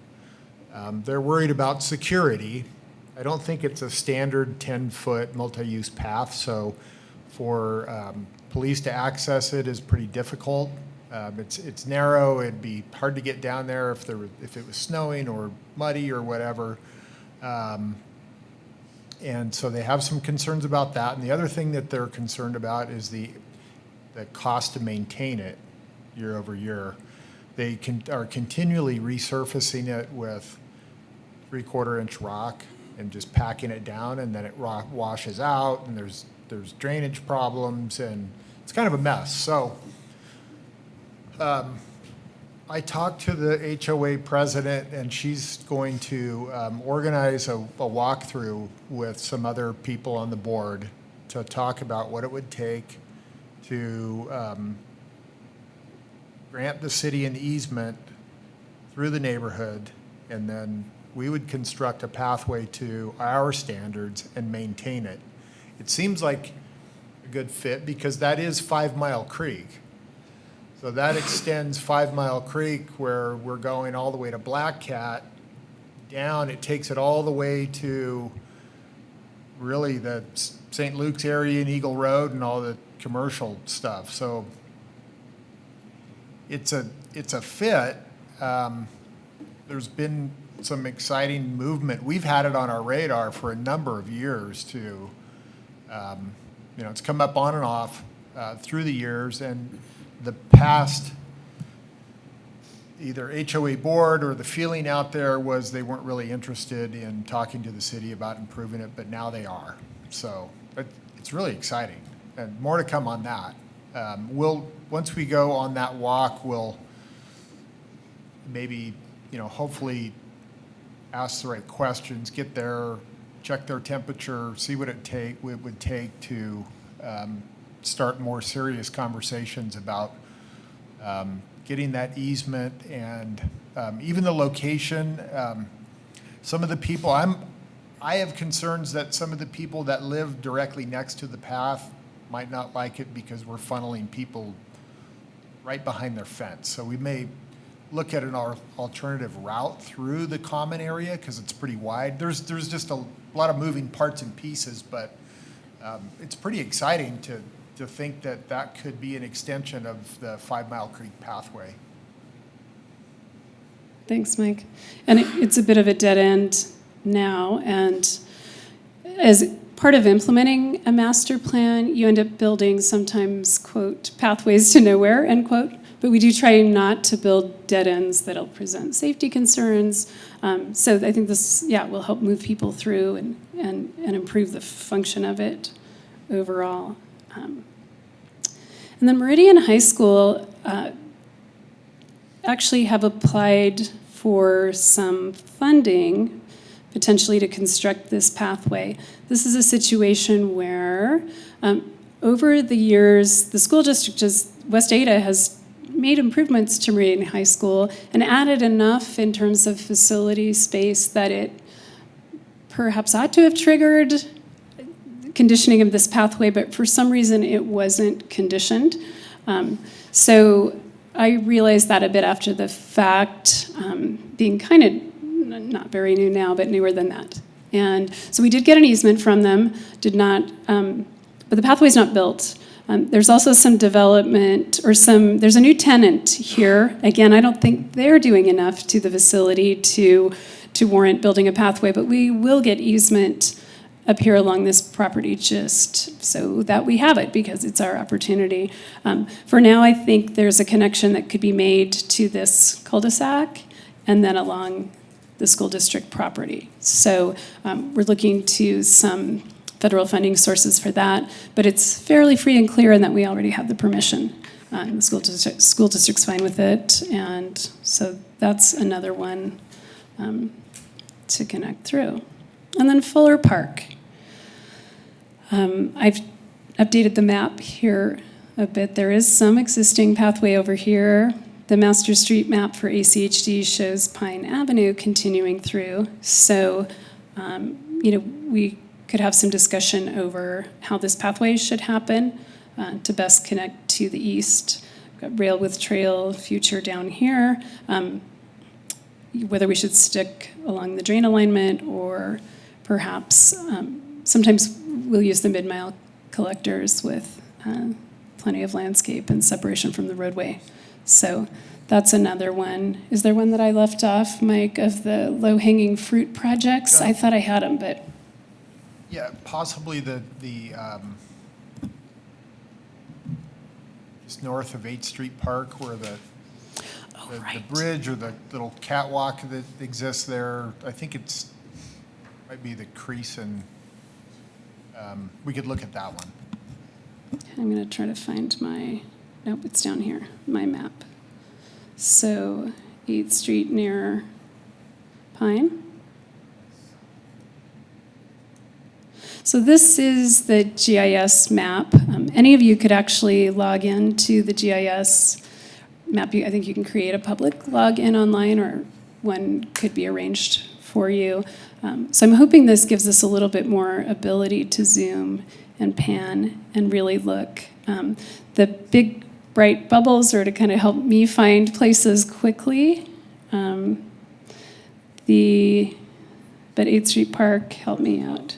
They're worried about security. I don't think it's a standard 10-foot multi-use path, so for police to access it is pretty difficult. It's narrow. It'd be hard to get down there if it was snowing or muddy or whatever. And so they have some concerns about that. And the other thing that they're concerned about is the cost to maintain it year over year. They are continually resurfacing it with 3/4-inch rock and just packing it down, and then it washes out, and there's drainage problems, and it's kind of a mess. So I talked to the HOA president, and she's going to organize a walkthrough with some other people on the board to talk about what it would take to grant the city an easement through the neighborhood, and then we would construct a pathway to our standards and maintain it. It seems like a good fit because that is 5 Mile Creek. So that extends 5 Mile Creek, where we're going all the way to Black Cat down. It takes it all the way to really the St. Luke's area and Eagle Road and all the commercial stuff. So it's a fit. There's been some exciting movement. We've had it on our radar for a number of years too. It's come up on and off through the years, and the past either HOA board or the feeling out there was they weren't really interested in talking to the city about improving it, but now they are. So it's really exciting, and more to come on that. Once we go on that walk, we'll maybe, hopefully ask the right questions, get their check their temperature, see what it would take to start more serious conversations about getting that easement and even the location. Some of the people, I have concerns that some of the people that live directly next to the path might not like it because we're funneling people right behind their fence. So we may look at an alternative route through the common area because it's pretty wide. There's just a lot of moving parts and pieces, but it's pretty exciting to think that that could be an extension of the 5 Mile Creek pathway. Thanks, Mike. And it's a bit of a dead end now, and as part of implementing a master plan, you end up building sometimes, quote, pathways to nowhere, end quote, but we do try not to build dead ends that'll present safety concerns. So I think this, will help move people through and improve the function of it overall. And then Meridian High School actually have applied for some funding potentially to construct this pathway. This is a situation where over the years, the school district, West Ada, has made improvements to Meridian High School and added enough in terms of facility space that it perhaps ought to have triggered conditioning of this pathway, but for some reason it wasn't conditioned. So I realized that a bit after the fact, being kind of not very new now, but newer than that. And so we did get an easement from them, but the pathway's not built. There's also some development, there's a new tenant here. Again, I don't think they're doing enough to the facility to warrant building a pathway, but we will get easement up here along this property just so that we have it, because it's our opportunity. For now, I think there's a connection that could be made to this cul-de-sac and then along the school district property. So we're looking to some federal funding sources for that, but it's fairly free and clear in that we already have the permission. The school district's fine with it, and so that's another one to connect through. And then Fuller Park. I've updated the map here a bit. There is some existing pathway over here. The master street map for ACHD shows Pine Avenue continuing through. So, we could have some discussion over how this pathway should happen to best connect to the east. We've got rail with trail future down here. Whether we should stick along the drain alignment or perhaps sometimes we'll use the mid-mile collectors with plenty of landscape and separation from the roadway. So that's another one. Is there one that I left off, Mike, of the low-hanging fruit projects? I thought I had them, but... Yeah, possibly just north of 8th Street Park where the bridge or the little catwalk that exists there. I think might be the crease, and we could look at that one. I'm going to try to find nope, it's down here, my map. So 8th Street near Pine. So this is the GIS map. Any of you could actually log in to the GIS map. I think you can create a public login online, or one could be arranged for you. So I'm hoping this gives us a little bit more ability to zoom and pan and really look. The big bright bubbles are to kind of help me find places quickly. But 8th Street Park helped me out.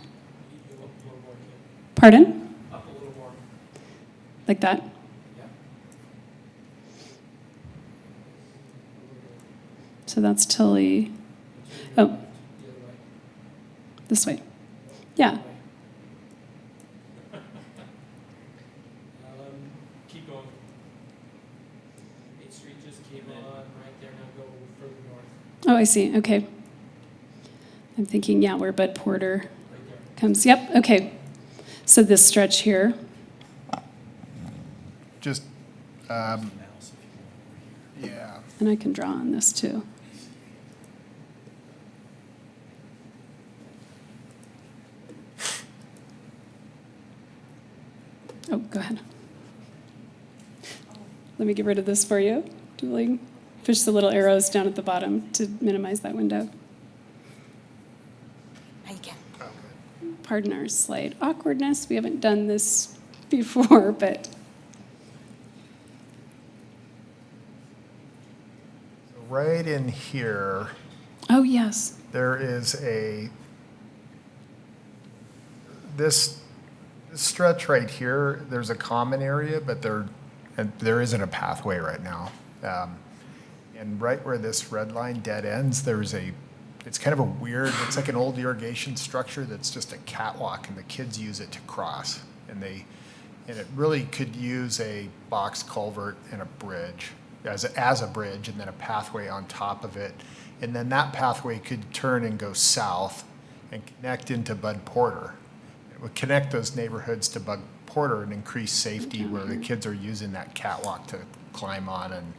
Pardon? Up a little more. Like that? Yeah. So that's Tully. Oh, this way. Yeah. Keep going. 8th Street just came on right there. Now go further north. Oh, I see. Okay. I'm thinking, where Bud Porter Right there. comes. Yep. Okay. So this stretch here. Just, yeah. And I can draw on this too. Oh, go ahead. Let me get rid of this for you. Dueling. Push the little arrows down at the bottom to minimize that window. Now you can. Pardon our slight awkwardness. We haven't done this before, but Right in here, oh, yes. there is this stretch right here, there's a common area, but there isn't a pathway right now. And right where this red line dead ends, it's kind of a weird, it's like an old irrigation structure that's just a catwalk, and the kids use it to cross. And it really could use a box culvert and a bridge, as a bridge, and then a pathway on top of it. And then that pathway could turn and go south and connect into Bud Porter. It would connect those neighborhoods to Bud Porter and increase safety where the kids are using that catwalk to climb on and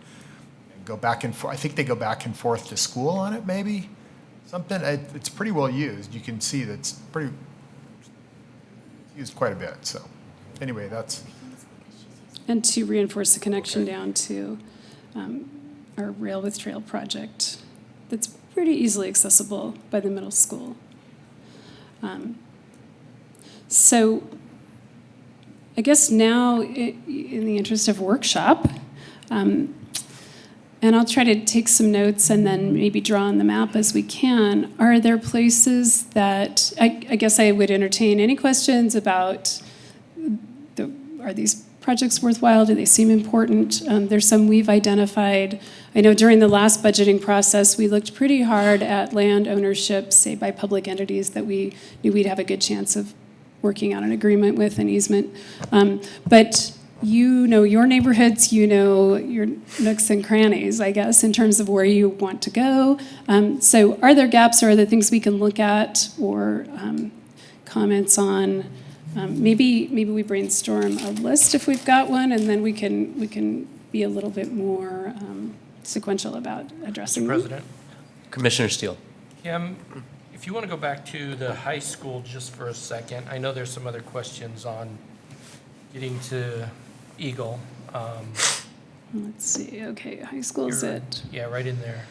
go back and forth. I think they go back and forth to school on it, maybe? Something, it's pretty well used. You can see that's used quite a bit, so. Anyway, that's. And to reinforce the connection down to our Rail with Trail project that's pretty easily accessible by the middle school. So I guess now, in the interest of workshop, and I'll try to take some notes and then maybe draw on the map as we can, are there places that, I guess I would entertain any questions about, are these projects worthwhile? Do they seem important? There's some we've identified. I know during the last budgeting process, we looked pretty hard at land ownership, say by public entities that we knew we'd have a good chance of working out an agreement with an easement. But you know your neighborhoods, you know your nooks and crannies, I guess, in terms of where you want to go. So are there gaps or are there things we can look at or comments on? Maybe we brainstorm a list if we've got one, and then we can be a little bit more sequential about addressing Mr. them. President, Commissioner Steele. Kim, if you want to go back to the high school just for a second, I know there's some other questions on getting to Eagle. Let's see. Okay, high school's it. Yeah, right in there.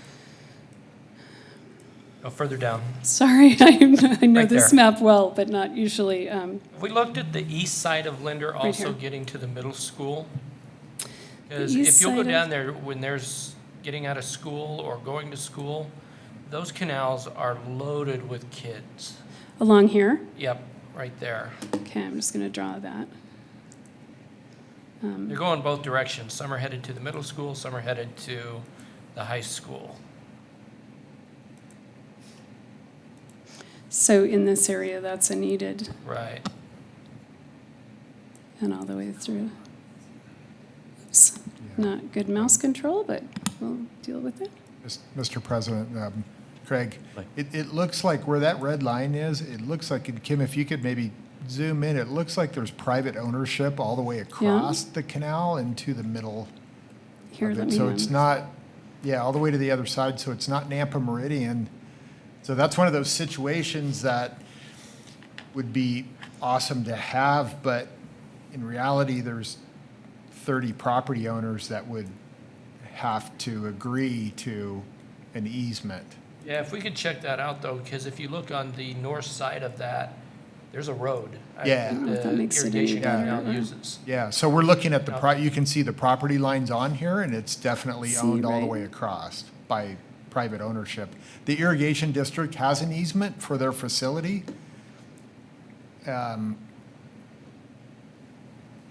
No, further down. Sorry, I know Right this there. map well, but not usually. Have we looked at the east side of Linder also here. getting to the middle school? Because The if east you'll go side down of- there when there's getting out of school or going to school, those canals are loaded with kids. Along here? Yep, right there. Okay, I'm just going to draw that. They're going both directions. Some are headed to the middle school, some are headed to the high school. So in this area, that's a needed, Right. and all the way through. Oops, not good mouse control, but we'll deal with it. Mr. President, Craig, Right. it looks like where that red line is, it looks like, and Kim, if you could maybe zoom in, it looks like there's private ownership all the way across the canal into the middle Here, of let it. me. So it's not, all the way to the other side, so it's not Nampa Meridian. So that's one of those situations that would be awesome to have, but in reality, there's 30 property owners that would have to agree to an easement. Yeah, if we could check that out though, because if you look on the north side of that, there's a road. Yeah. I don't know if that The makes it any irrigation canal better. uses. Yeah, so we're looking at you can see the property lines on here, and it's definitely See, owned all the right. way across by private ownership. The irrigation district has an easement for their facility.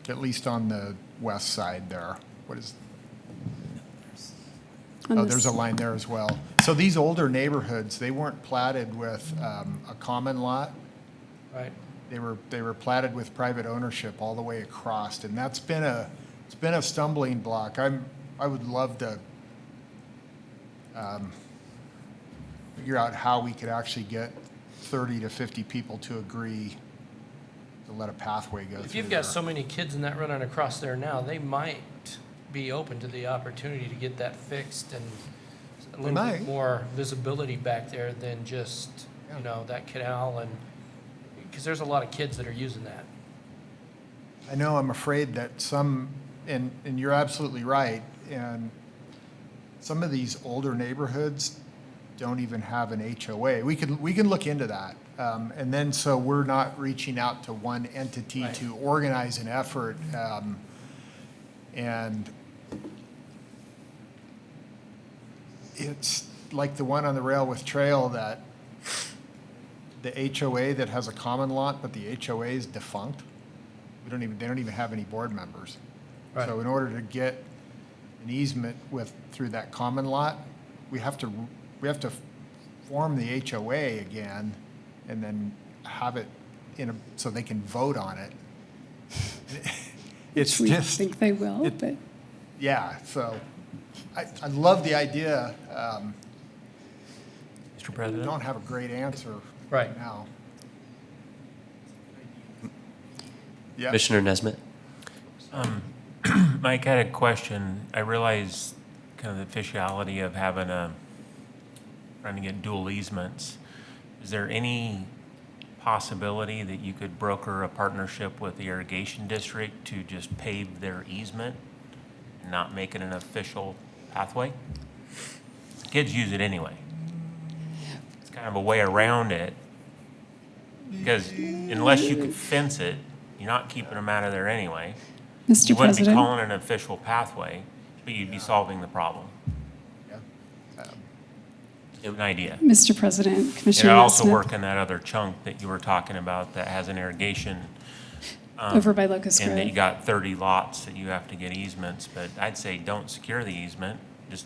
At least on the west side there. On Oh, this- there's a line there as well. So these older neighborhoods, they weren't platted with a common lot. Right. They were platted with private ownership all the way across, and it's been a stumbling block. I would love to figure out how we could actually get 30 to 50 people to agree to let a pathway go through If you've there. got so many kids in that running across there now, they might be open to the opportunity to get that fixed and a little might. bit more visibility back there than just, Yeah. that canal and, because there's a lot of kids that are using that. I know I'm afraid that some, and you're absolutely right, and some of these older neighborhoods don't even have an HOA. We can look into that. And then so we're not reaching out to one entity to organize an effort. And it's like the one on the Railway Trail that the HOA that has a common lot, but the HOA is defunct. They don't even have any board members. Right. So in order to get an easement through that common lot, we have to form the HOA again and then have it so they can vote on it. It's We just, think they will, it- but yeah, so I love the idea. Mr. We President? don't have a great answer Right. right now. Yeah. Commissioner Nesbitt? Mike, I had a question. I realize kind of the officiality of having trying to get dual easements. Is there any possibility that you could broker a partnership with the irrigation district to just pave their easement and not make it an official pathway? Kids use it anyway. It's kind of a way around it, because unless you could fence it, you're not keeping them out of there anyway. Mr. You wouldn't be President, calling it an official pathway, but you'd be solving the problem. An idea. Mr. President, And Commissioner I also Nesmith, work in that other chunk that you were talking about that has an irrigation. over by Locust And that you Grove. got 30 lots that you have to get easements, but I'd say don't secure the easement, just,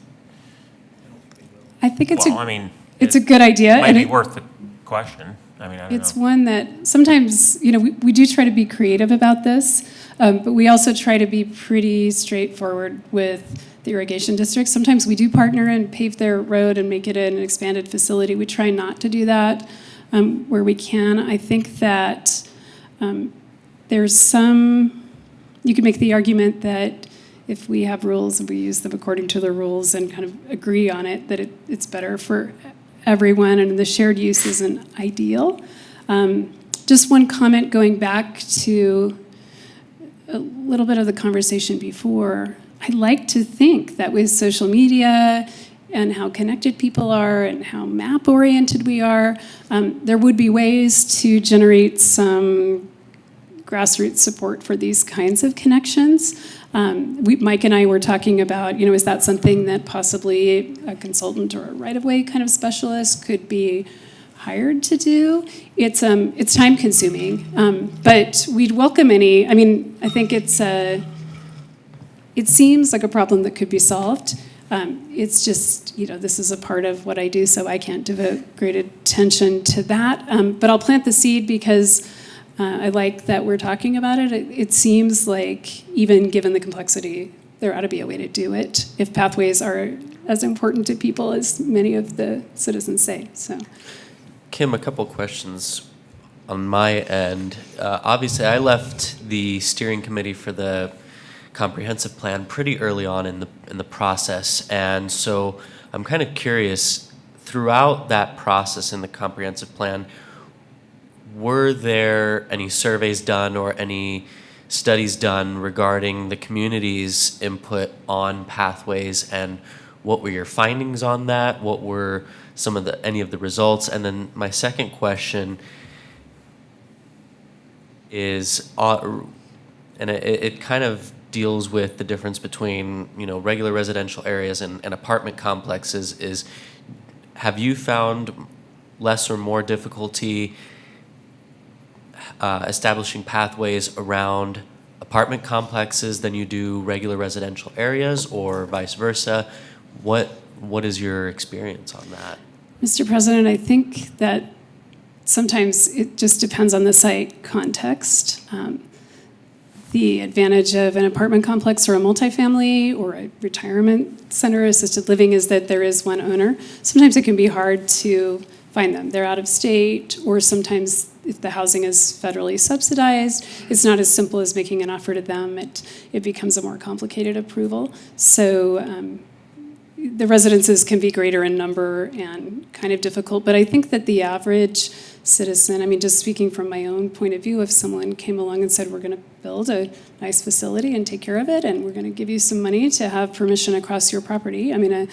I think it's well, I a, mean. it's a it good idea. Might and be it- worth the question. I mean, I don't It's know. one that sometimes, we do try to be creative about this, but we also try to be pretty straightforward with the irrigation district. Sometimes we do partner and pave their road and make it an expanded facility. We try not to do that where we can. I think that there's you can make the argument that if we have rules and we use them according to the rules and kind of agree on it, that it's better for everyone, and the shared use isn't ideal. Just one comment going back to a little bit of the conversation before. I like to think that with social media and how connected people are and how map-oriented we are, there would be ways to generate some grassroots support for these kinds of connections. Mike and I were talking about, is that something that possibly a consultant or a right-of-way kind of specialist could be hired to do? It's time-consuming, but we'd welcome any. I mean, I think it seems like a problem that could be solved. It's just, this is a part of what I do, so I can't devote great attention to that. But I'll plant the seed because I like that we're talking about it. It seems like, even given the complexity, there ought to be a way to do it if pathways are as important to people as many of the citizens say. So, Kim, a couple questions on my end. Obviously, I left the steering committee for the comprehensive plan pretty early on in the process, and so I'm kind of curious, throughout that process in the comprehensive plan, were there any surveys done or any studies done regarding the community's input on pathways, and what were your findings on that? What were any of the results? And then my second question is, and it kind of deals with the difference between regular residential areas and apartment complexes, is have you found less or more difficulty establishing pathways around apartment complexes than you do regular residential areas, or vice versa? What is your experience on that? Mr. President, I think that sometimes it just depends on the site context. The advantage of an apartment complex or a multifamily or a retirement center, assisted living, is that there is one owner. Sometimes it can be hard to find them. They're out of state, or sometimes if the housing is federally subsidized, it's not as simple as making an offer to them. It becomes a more complicated approval. So the residences can be greater in number and kind of difficult, but I think that the average citizen. I mean, just speaking from my own point of view, if someone came along and said, we're going to build a nice facility and take care of it, and we're going to give you some money to have permission across your property, I mean,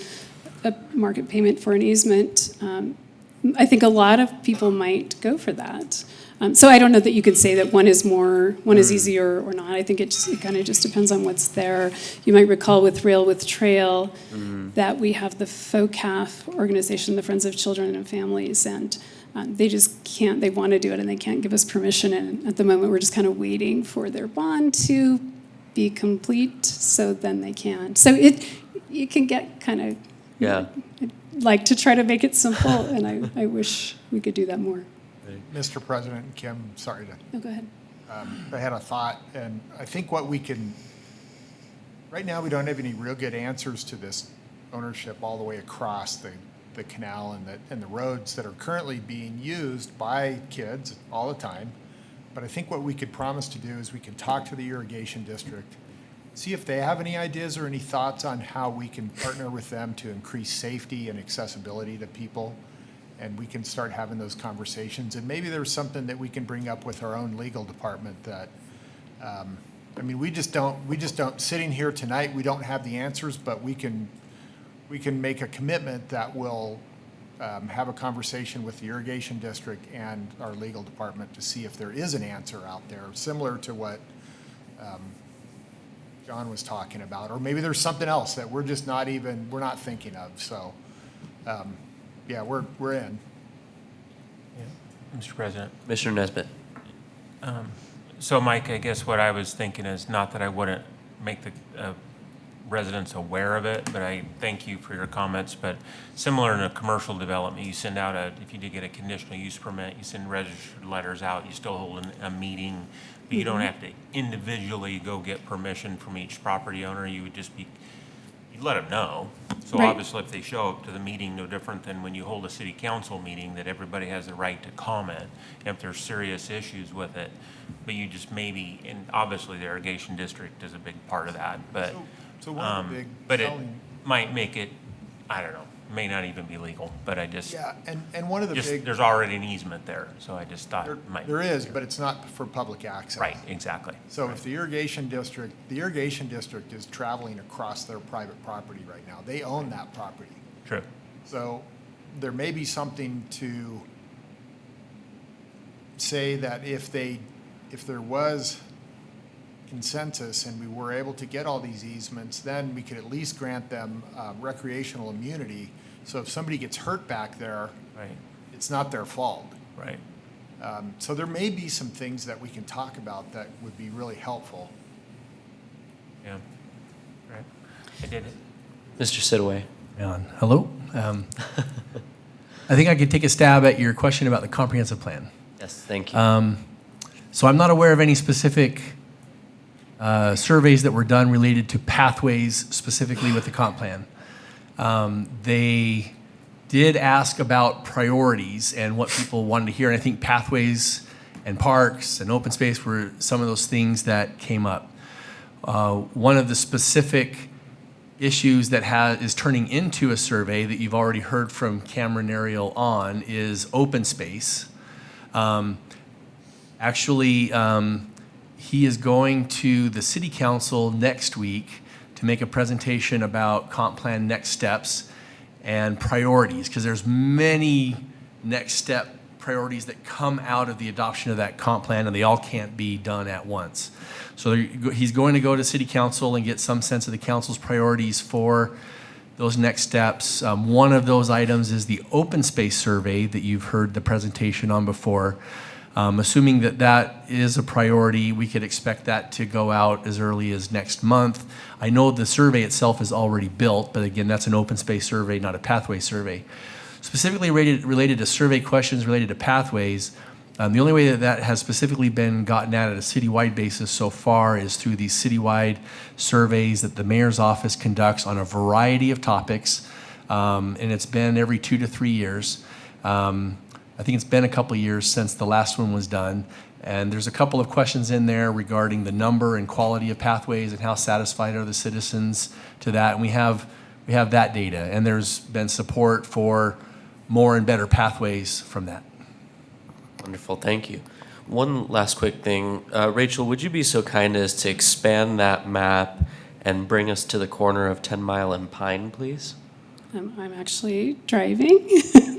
a market payment for an easement, I think a lot of people might go for that. So I don't know that you could say that one is easier or not. I think it kind of just depends on what's there. You might recall with Rail with Trail that we have the FOCAF organization, the Friends of Children and Families, and they just can't, they want to do it and they can't give us permission. And at the moment, we're just kind of waiting for their bond to be complete so then they can. So it can get kind of, Yeah. I'd like to try to make it simple, and I wish we could do that more. Mr. President, Kim, sorry to, Oh, go ahead. I had a thought, and I think what we can, right now, we don't have any real good answers to this ownership all the way across the canal and the roads that are currently being used by kids all the time. But I think what we could promise to do is we can talk to the irrigation district, see if they have any ideas or any thoughts on how we can partner with them to increase safety and accessibility to people. And we can start having those conversations. And maybe there's something that we can bring up with our own legal department that, I mean, we just don't, sitting here tonight, we don't have the answers, but we can make a commitment that will have a conversation with the irrigation district and our legal department to see if there is an answer out there, similar to what John was talking about. Or maybe there's something else that we're not thinking of. So, yeah, we're in. Yeah. Mr. President. Commissioner Nesbitt. So, Mike, I guess what I was thinking is not that I wouldn't make the residents aware of it, but I thank you for your comments. But similar in a commercial development, you send out if you did get a conditional use permit, you send registered letters out, you still hold a meeting, but you don't have to individually go get permission from each property owner. You would just be, you'd let them know. So Right. obviously, if they show up to the meeting, no different than when you hold a city council meeting, that everybody has the right to comment if there's serious issues with it. But you just maybe, and obviously the irrigation district is a big part of that, but So one of the big but it selling, might make it, I don't know, may not even be legal, but I just, yeah, and one of the big, there's already an easement there, so I just thought it might. there is, but it's not for public access. Right, exactly. So if the irrigation district is traveling across their private property right now. They own that property. True. So there may be something to say that if there was consensus and we were able to get all these easements, then we could at least grant them recreational immunity. So if somebody gets hurt back there, Right, it's not their fault. right. So there may be some things that we can talk about that would be really helpful. Yeah, right. I did it. Mr. Sidaway. Hello. I think I could take a stab at your question about the comprehensive plan. Yes, thank you. So I'm not aware of any specific surveys that were done related to pathways specifically with the comp plan. They did ask about priorities and what people wanted to hear, and I think pathways and parks and open space were some of those things that came up. One of the specific issues that is turning into a survey that you've already heard from Cameron Ariel on is open space. Actually, he is going to the city council next week to make a presentation about comp plan next steps and priorities, because there's many next step priorities that come out of the adoption of that comp plan, and they all can't be done at once. So he's going to go to city council and get some sense of the council's priorities for those next steps. One of those items is the open space survey that you've heard the presentation on before. Assuming that that is a priority, we could expect that to go out as early as next month. I know the survey itself is already built, but again, that's an open space survey, not a pathway survey. Specifically related to survey questions related to pathways, the only way that has specifically been gotten at a citywide basis so far is through these citywide surveys that the mayor's office conducts on a variety of topics, and it's been every 2 to 3 years. I think it's been a couple of years since the last one was done, and there's a couple of questions in there regarding the number and quality of pathways and how satisfied are the citizens to that, and we have that data, and there's been support for more and better pathways from that. Wonderful, thank you. One last quick thing. Rachel, would you be so kind as to expand that map and bring us to the corner of 10 Mile and Pine, please? I'm actually driving,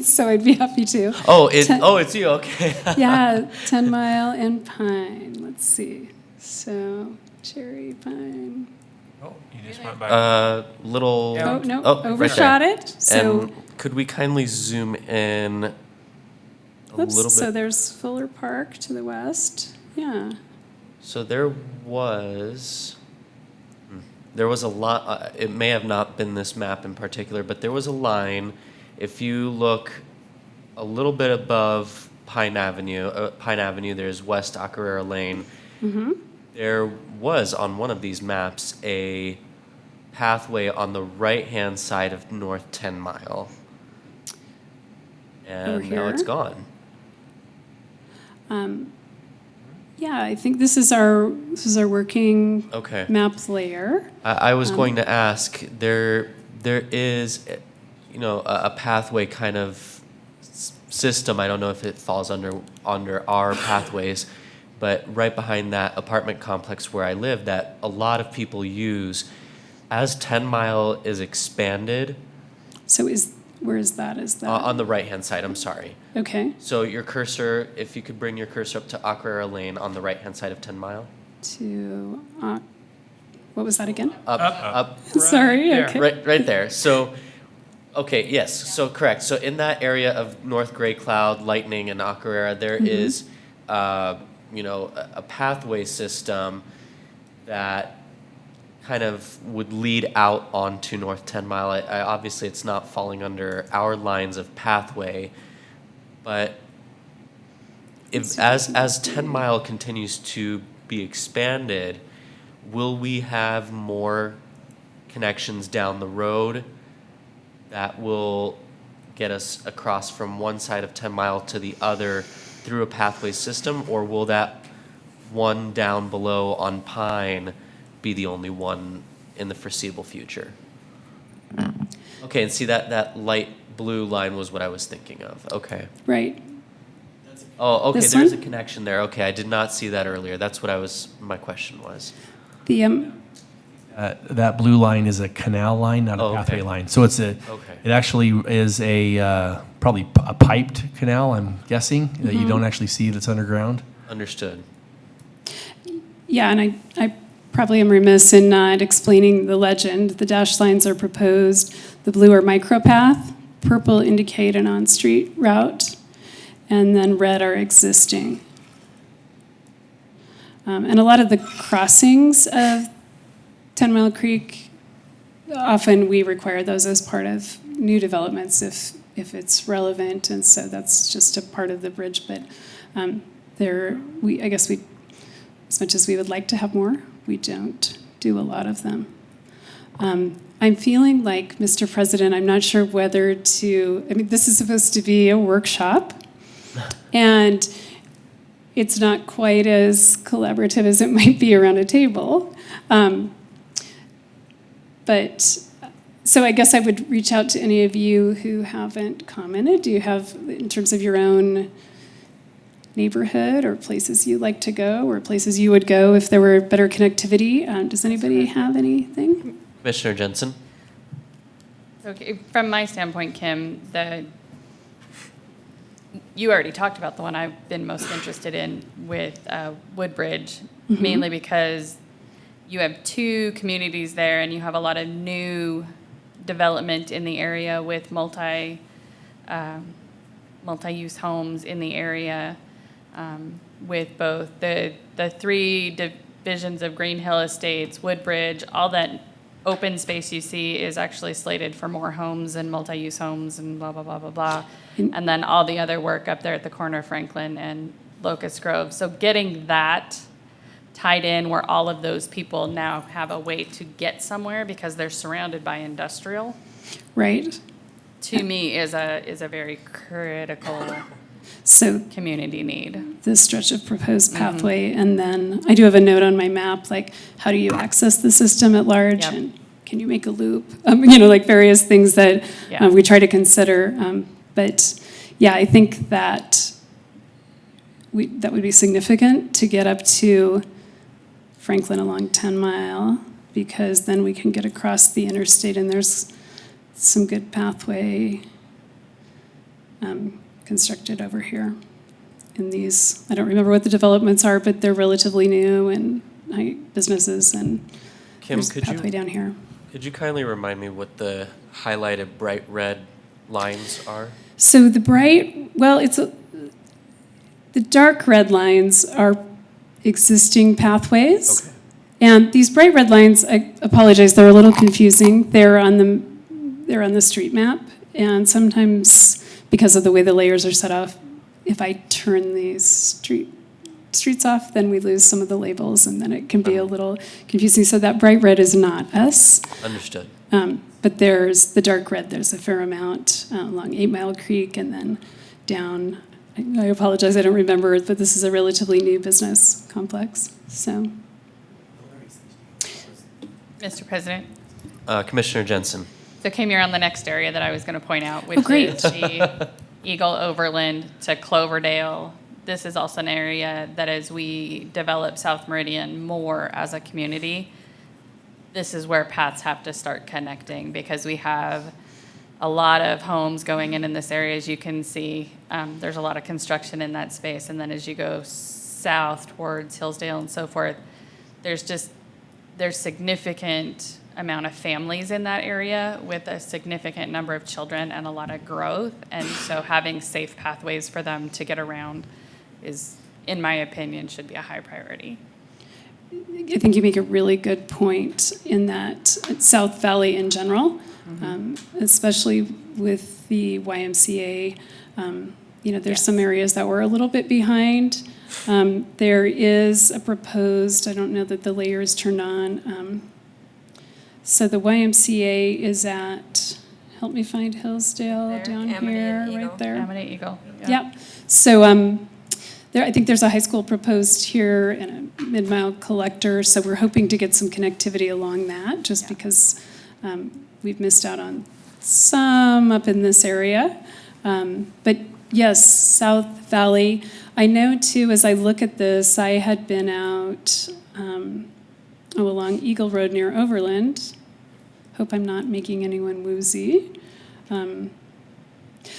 so I'd be happy to. Oh, it's you, okay. Yeah, 10 Mile and Pine. Let's see. So, Cherry Pine. Oh, you just went by. Little. Oh, no, right overshot there. it. So, And could we kindly zoom in a oops, little bit? so there's Fuller Park to the west. Yeah. So there was a lot, it may have not been this map in particular, but there was a line. If you look a little bit above Pine Avenue, there's West Acarrera Lane. Mm-hmm. There was on one of these maps a pathway on the right-hand side of North 10 Mile. Over And now it's here? gone. Yeah, I think this is our working Okay. map layer. I was going to ask, there is, a pathway kind of system. I don't know if it falls under our pathways, but right behind that apartment complex where I live, that a lot of people use, as 10 Mile is expanded. So where is that? Is that On the right-hand side, I'm sorry. okay? So your cursor, if you could bring your cursor up to Acarrera Lane on the right-hand side of 10 Mile. To what was that again? Up. Sorry. there. Okay. Right there. So, okay, yes, so correct. So in that area of North Gray Cloud, Lightning, and Acarrera, there is, a pathway system that kind of would lead out onto North 10 Mile. Obviously, it's not falling under our lines of pathway, but as 10 Mile continues to be expanded, will we have more connections down the road that will get us across from one side of 10 Mile to the other through a pathway system, or will that one down below on Pine be the only one in the foreseeable future? Okay, and see that light blue line was what I was thinking of. Okay. Right. Oh, okay, This there's one? a connection there. Okay, I did not see that earlier. That's what my question was. The That blue line is a canal line, not a Oh, okay. pathway line. So it actually is probably a piped canal, I'm guessing, that you don't actually see that's underground. Understood. yeah, and I probably am remiss in not explaining the legend. The dashed lines are proposed. The blue are micropath. Purple indicate an on-street route, and then red are existing. And a lot of the crossings of 10 Mile Creek, often we require those as part of new developments if it's relevant, and so that's just a part of the bridge. But I guess as much as we would like to have more, we don't do a lot of them. I'm feeling like, Mr. President, I'm not sure whether this is supposed to be a workshop, and it's not quite as collaborative as it might be around a table. So I guess I would reach out to any of you who haven't commented. Do you have, in terms of your own neighborhood or places you'd like to go, or places you would go if there were better connectivity? Does anybody have anything? Commissioner Jensen? Okay, from my standpoint, Kim, you already talked about the one I've been most interested in with Woodbridge, mainly because you have two communities there and you have a lot of new development in the area with multi-use homes in the area, with both the three divisions of Green Hill Estates, Woodbridge, all that open space you see is actually slated for more homes and multi-use homes and blah, blah, blah, blah, blah. And then all the other work up there at the corner of Franklin and Locust Grove. So getting that tied in where all of those people now have a way to get somewhere because they're surrounded by industrial. Right. To me is a very critical community need. This stretch of proposed pathway, and then I do have a note on my map, like how do you access the system at large, and can you make a loop? Like various things that we try to consider. But yeah, I think that that would be significant to get up to Franklin along 10 Mile, because then we can get across the interstate, and there's some good pathway constructed over here in these. I don't remember what the developments are, but they're relatively new and businesses, and Kim, there's pathway down here. Could you kindly remind me what the highlighted bright red lines are? So the the dark red lines are existing pathways. Okay. And these bright red lines, I apologize, they're a little confusing. They're on the street map, and sometimes because of the way the layers are set off, if I turn these streets off, then we lose some of the labels, and then it can be a little confusing. So that bright red is not us. Understood. But there's the dark red, there's a fair amount along 8 Mile Creek and then down. I apologize, I don't remember, but this is a relatively new business complex, so. Mr. President? Commissioner Jensen. So Kim, you're on the next area that I was going to point out, which great. is the Eagle Overland to Cloverdale. This is also an area that as we develop South Meridian more as a community, this is where paths have to start connecting, because we have a lot of homes going in this area. As you can see, there's a lot of construction in that space. And then as you go south towards Hillsdale and so forth, there's significant amount of families in that area with a significant number of children and a lot of growth. And so having safe pathways for them to get around is, in my opinion, should be a high priority. I think you make a really good point in that South Valley in general, especially with the YMCA, there's some areas that were a little bit behind. There is a proposed, I don't know that the layer is turned on. So the YMCA is at, help me find Hillsdale, There, down Amity here, and Eagle. right there. Amity Eagle. Yep. So I think there's a high school proposed here and a mid-mile collector. So we're hoping to get some connectivity along that, just because we've missed out on some up in this area. But yes, South Valley. I know too, as I look at this, I had been out along Eagle Road near Overland. Hope I'm not making anyone woozy.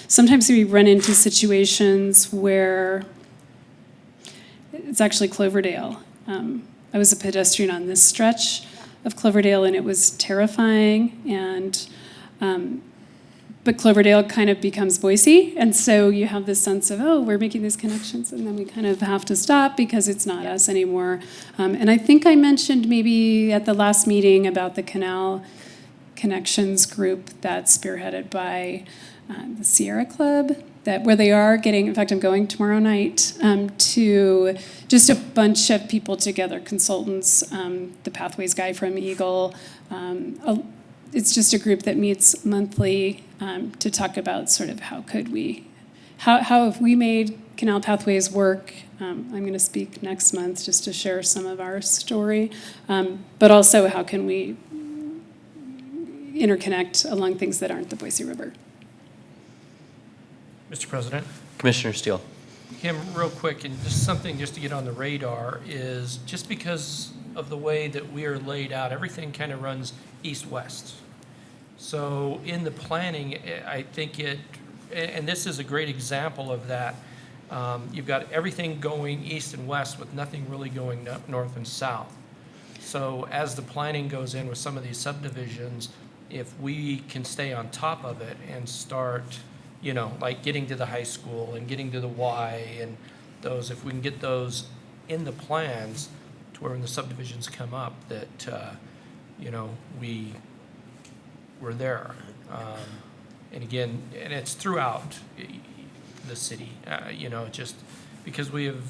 Sometimes we run into situations where it's actually Cloverdale. I was a pedestrian on this stretch of Cloverdale, and it was terrifying. But Cloverdale kind of becomes Boise, and so you have this sense of, oh, we're making these connections, and then we kind of have to stop because it's not us anymore. And I think I mentioned maybe at the last meeting about the Canal Connections group that's spearheaded by the Sierra Club, where they are getting, in fact, I'm going tomorrow night to just a bunch of people together, consultants, the Pathways guy from Eagle. It's just a group that meets monthly to talk about sort of how have we made Canal Pathways work. I'm going to speak next month just to share some of our story, but also how can we interconnect along things that aren't the Boise River. Mr. President? Commissioner Steele. Kim, real quick, and just something just to get on the radar is just because of the way that we are laid out, everything kind of runs east-west. So in the planning, I think and this is a great example of that, you've got everything going east and west with nothing really going north and south. So as the planning goes in with some of these subdivisions, if we can stay on top of it and start, like getting to the high school and getting to the Y and those, if we can get those in the plans to where when the subdivisions come up that, we're there. And again, and it's throughout the city, just because we have,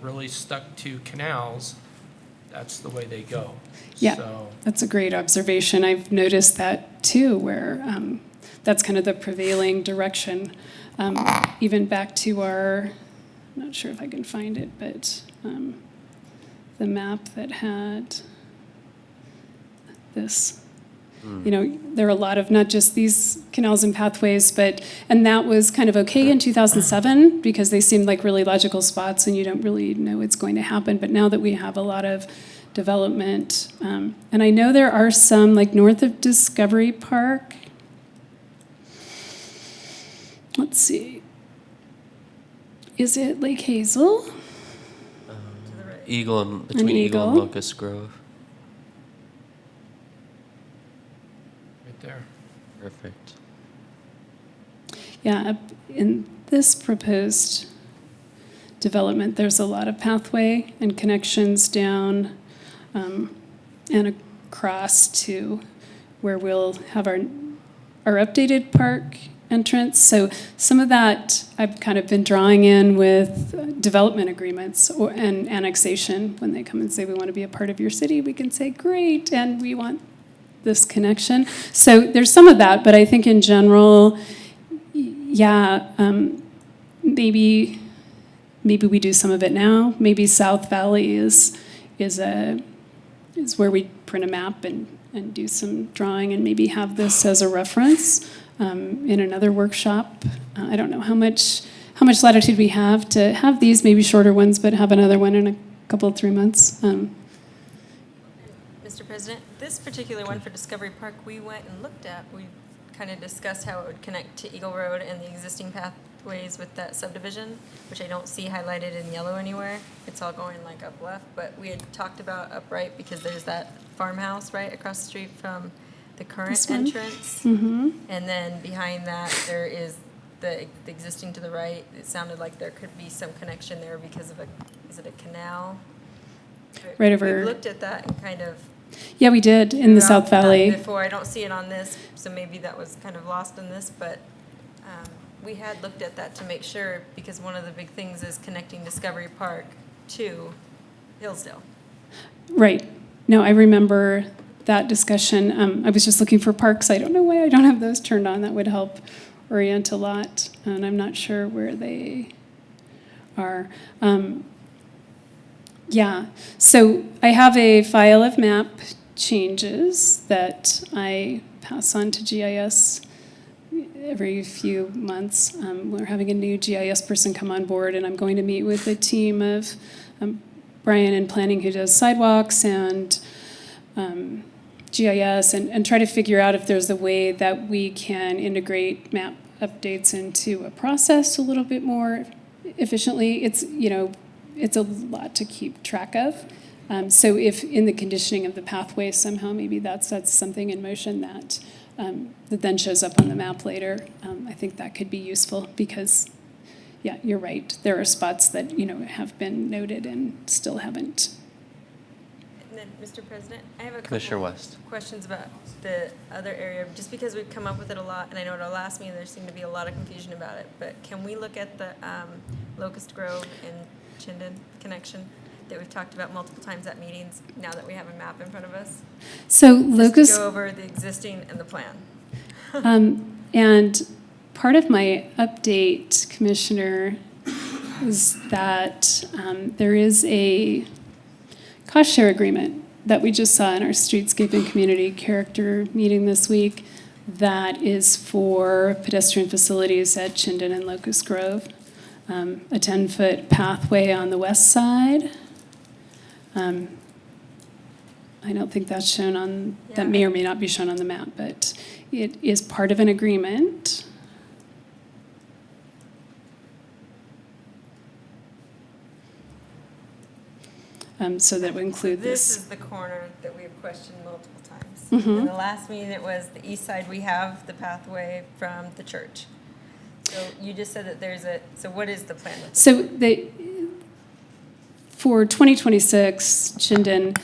really stuck to canals, that's the way they go. Yeah, So, that's a great observation. I've noticed that too, where that's kind of the prevailing direction. Even back to I'm not sure if I can find it, but the map that had this. You know, there are a lot of not just these canals and pathways, and that was kind of okay in 2007 because they seemed like really logical spots and you don't really know what's going to happen. But now that we have a lot of development, and I know there are some like north of Discovery Park. Let's see. Is it Lake Hazel? Eagle and between Eagle and Locust Grove. Right there. Perfect. Yeah, in this proposed development, there's a lot of pathway and connections down and across to where we'll have our updated park entrance. So some of that I've kind of been drawing in with development agreements and annexation. When they come and say, we want to be a part of your city, we can say, great, and we want this connection. So there's some of that, but I think in general, yeah, maybe we do some of it now. Maybe South Valley is where we print a map and do some drawing and maybe have this as a reference in another workshop. I don't know how much latitude we have to have these, maybe shorter ones, but have another one in a couple, 3 months. Mr. President, this particular one for Discovery Park, we went and looked at. We kind of discussed how it would connect to Eagle Road and the existing pathways with that subdivision, which I don't see highlighted in yellow anywhere. It's all going like up left, but we had talked about up right because there's that farmhouse right across the street from the current entrance. Mm-hmm. And then behind that, there is the existing to the right. It sounded like there could be some connection there because of is it a canal? Right over. We looked at that and kind of. Yeah, we did in the South Valley. Before, I don't see it on this, so maybe that was kind of lost in this, but we had looked at that to make sure, because one of the big things is connecting Discovery Park to Hillsdale. Right. No, I remember that discussion. I was just looking for parks. I don't know why I don't have those turned on. That would help orient a lot, and I'm not sure where they are. Yeah, so I have a file of map changes that I pass on to GIS every few months. We're having a new GIS person come on board, and I'm going to meet with a team of Brian in planning who does sidewalks and GIS and try to figure out if there's a way that we can integrate map updates into a process a little bit more efficiently. It's a lot to keep track of. So if in the conditioning of the pathway somehow maybe that sets something in motion that then shows up on the map later, I think that could be useful because, yeah, you're right. There are spots that have been noted and still haven't. And then, Mr. President, I have a Commissioner couple West. questions about the other area, just because we've come up with it a lot, and I know at our last meeting there seemed to be a lot of confusion about it, but can we look at the Locust Grove and Chinden connection that we've talked about multiple times at meetings now that we have a map in front of us? So Just Locust, to go over the existing and the plan. and part of my update, Commissioner, is that there is a cost share agreement that we just saw in our Streetscape and Community Character meeting this week that is for pedestrian facilities at Chinden and Locust Grove. A 10-foot pathway on the west side. I don't think that's shown on, that may or may not be shown on the map, but it is part of an agreement. So that would include This this. is the corner that we have questioned multiple times. Mhm. In the last meeting, it was the east side, we have the pathway from the church. So you just said that so what is the plan? with this? So for 2026, Chinden,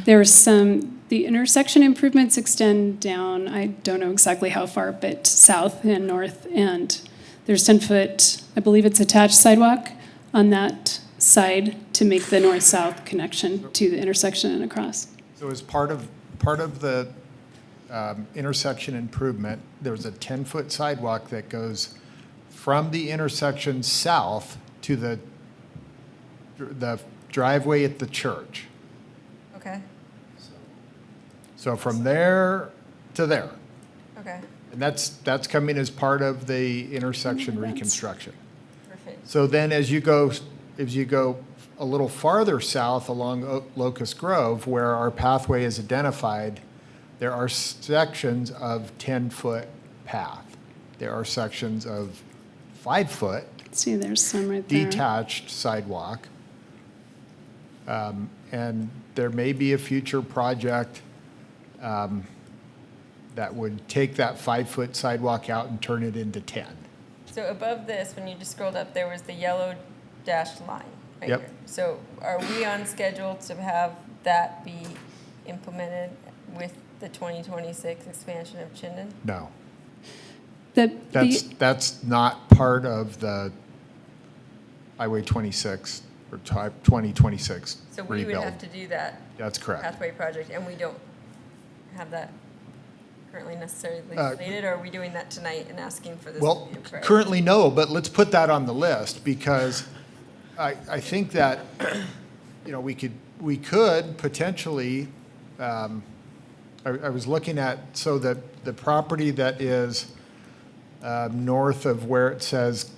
the intersection improvements extend down, I don't know exactly how far, but south and north, and there's 10-foot, I believe it's attached sidewalk on that side to make the north-south connection to the intersection and across. So as part of the intersection improvement, there's a 10-foot sidewalk that goes from the intersection south to the driveway at the church. Okay. So from there to there. Okay, And that's coming as part of the intersection reconstruction. perfect. So then as you go a little farther south along Locust Grove, where our pathway is identified, there are sections of 10-foot path. There are sections of 5-foot See, there's some right there. detached sidewalk. And there may be a future project that would take that 5-foot sidewalk out and turn it into 10. So above this, when you just scrolled up, there was the yellow dashed line right Yep. here. So are we on schedule to have that be implemented with the 2026 expansion of Chinden? No, The, that's not part of the Highway 26 or 2026 So we would rebuild. have to do that That's correct. pathway project, and we don't have that currently necessarily slated, or are we doing that tonight and asking for this Well, to be a priority? currently no, but let's put that on the list because I think that, you know, we could potentially, I was looking at, so that the property that is north of where it says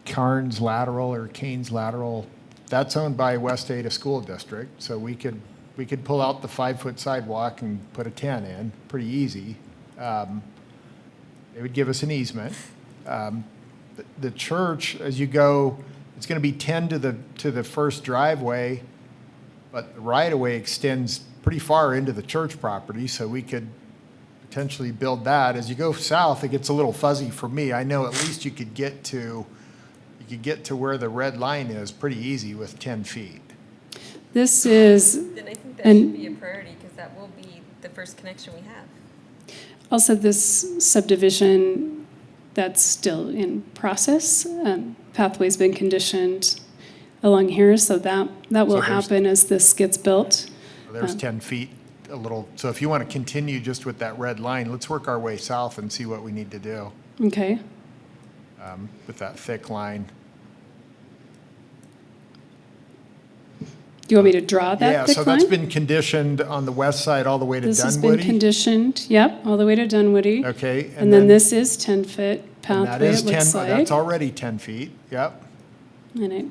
Cairns Lateral or Canes Lateral, that's owned by West Ada School District, so we could pull out the 5-foot sidewalk and put a 10 in, pretty easy. It would give us an easement. The church, as you go, it's going to be 10 to the first driveway, but the right-of-way extends pretty far into the church property, so we could potentially build that. As you go south, it gets a little fuzzy for me. I know at least you could get to where the red line is pretty easy with 10 feet. this is, Then I think that and- should be a priority, because that will be the first connection we have. also this subdivision that's still in process. Pathway's been conditioned along here, so that will there's- happen as this gets built. There's 10 feet, a little. So if you want to continue just with that red line, let's work our way south and see what we need to do Okay, with that thick line. do you want me to draw that Yeah, thick so that's line? been conditioned on the west side all the way to This has been Dunwoody. conditioned, yep, all the way to Dunwoody. Okay. And then this is 10-foot and that pathway, is it looks 10, like. that's already 10 feet. Yep, And it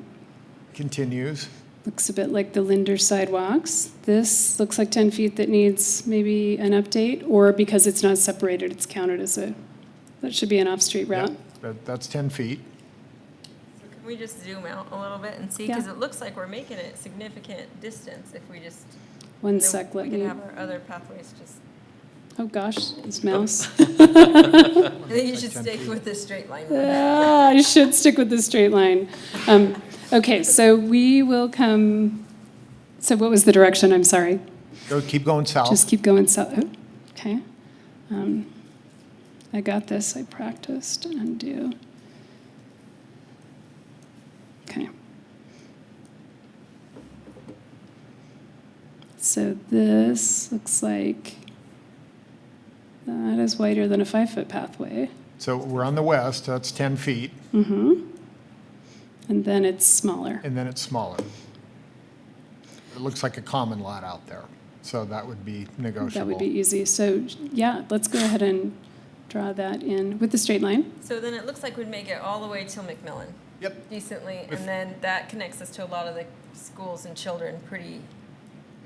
continues. looks a bit like the Linder sidewalks. This looks like 10 feet that needs maybe an update, or because it's not separated, it's counted as that should be an off-street route. Yep, that's 10 feet. So can we just zoom out a little bit and see? Yeah. Because it looks like we're making a significant distance if we just. One No, sec, let We can me, have our other pathways just, oh gosh, this mouse. I think you should stick with this straight line. I should stick with the straight line. Okay, so we will come, so what was the direction? I'm sorry. Keep going south. Just keep going south. Oh, okay. I got this. I practiced. Undo. Okay. So this looks like that is wider than a 5-foot pathway. So we're on the west, that's 10 feet, Mm-hmm. And then it's smaller. and then it's smaller. It looks like a common lot out there, so that would be negotiable. That would be easy. So, yeah, let's go ahead and draw that in with the straight line. So then it looks like we'd make it all the way till McMillan. Yep. Decently, and then that connects us to a lot of the schools and children pretty,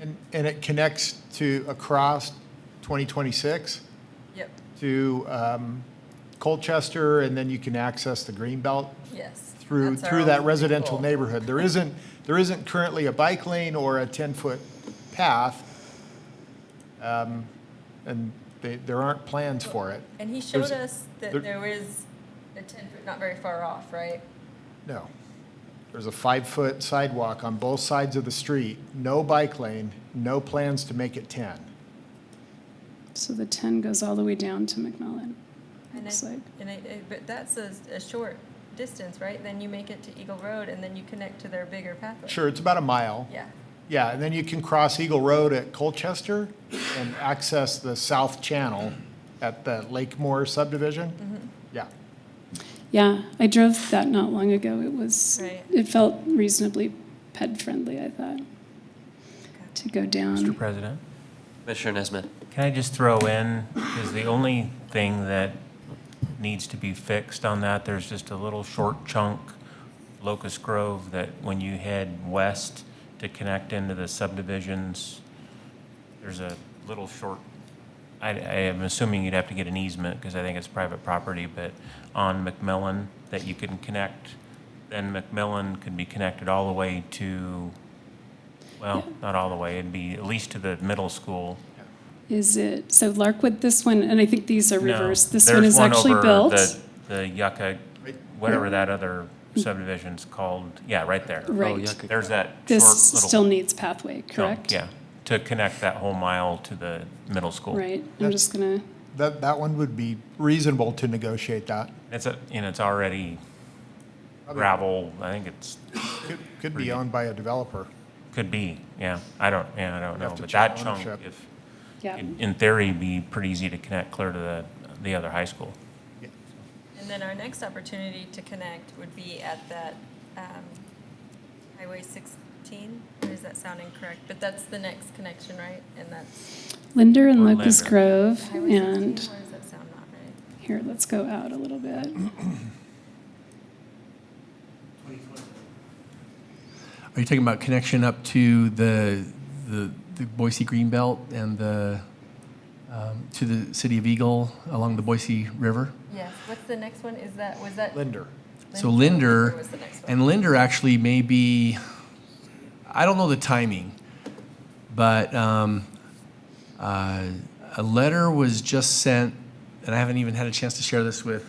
And it connects to across 2026 yep, to Colchester, and then you can access the Greenbelt yes. through That's our that own residential goal. neighborhood. There isn't currently a bike lane or a 10-foot path, and there aren't plans for it. And he showed There's- us that there- there is a 10-foot, not very far off, right? No. There's a 5-foot sidewalk on both sides of the street, no bike lane, no plans to make it 10. So the 10 goes all the way down to McMillan. And Looks like. but that's a short distance, right? Then you make it to Eagle Road, and then you connect to their bigger pathway. Sure, it's about a mile. Yeah. Yeah, and then you can cross Eagle Road at Colchester and access the south channel at the Lakemore subdivision. Mm-hmm. Yeah. Yeah, I drove that not long ago. Right. It felt reasonably pet friendly, I thought, to go down. Mr. President, Commissioner Nesmith. Can I just throw in, is the only thing that needs to be fixed on that, there's just a little short chunk, Locust Grove, that when you head west to connect into the subdivisions, there's a little short, I am assuming you'd have to get an easement because I think it's private property, but on McMillan that you can connect, then McMillan could be connected all the way to, well, not all the way, it'd be at least to the middle school. Is it, so Larkwood, this one, and I think these are No, reversed. This there's one is actually over built. The Yucca, whatever that other subdivision's called, yeah, right there. Right. Yucca. There's that short This little still needs pathway, chunk, correct? Yeah, to connect that whole mile to the middle school. Right, I'm just gonna, That one would be reasonable to negotiate that. It's already gravel, I think it's, Could be owned by a developer. could be, yeah, I don't know, have to but check that chunk, ownership. if, yeah. in theory, be pretty easy to connect clear to the other high school. And then our next opportunity to connect would be at that Highway 16, or is that sounding correct? But that's the next connection, right? And that's Linder and Or Locust Linder. Grove, Highway 16, or and does that sound not right? here, let's go out a little bit. Are you talking about connection up to the Boise Greenbelt and to the city of Eagle along the Boise River? Yes, what's the next one? Was that? Linder. So Linder, was the next one? and Linder actually may be, I don't know the timing, but a letter was just sent, and I haven't even had a chance to share this with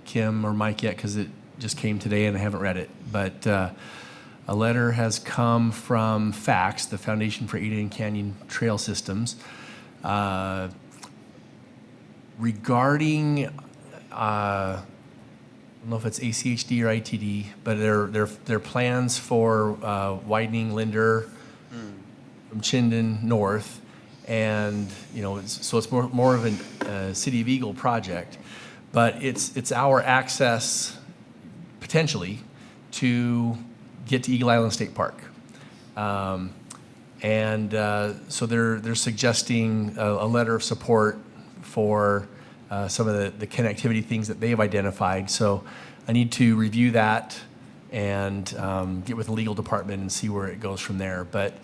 Kim or Mike yet because it just came today and I haven't read it. But a letter has come from FACTS, the Foundation for Ada and Canyon Trail Systems, regarding I don't know if it's ACHD or ITD, but their plans for widening Linder from Chinden north, and so it's more of a City of Eagle project, but it's our access potentially to get to Eagle Island State Park, and so they're suggesting a letter of support for some of the connectivity things that they've identified. So I need to review that and get with the legal department and see where it goes from there. But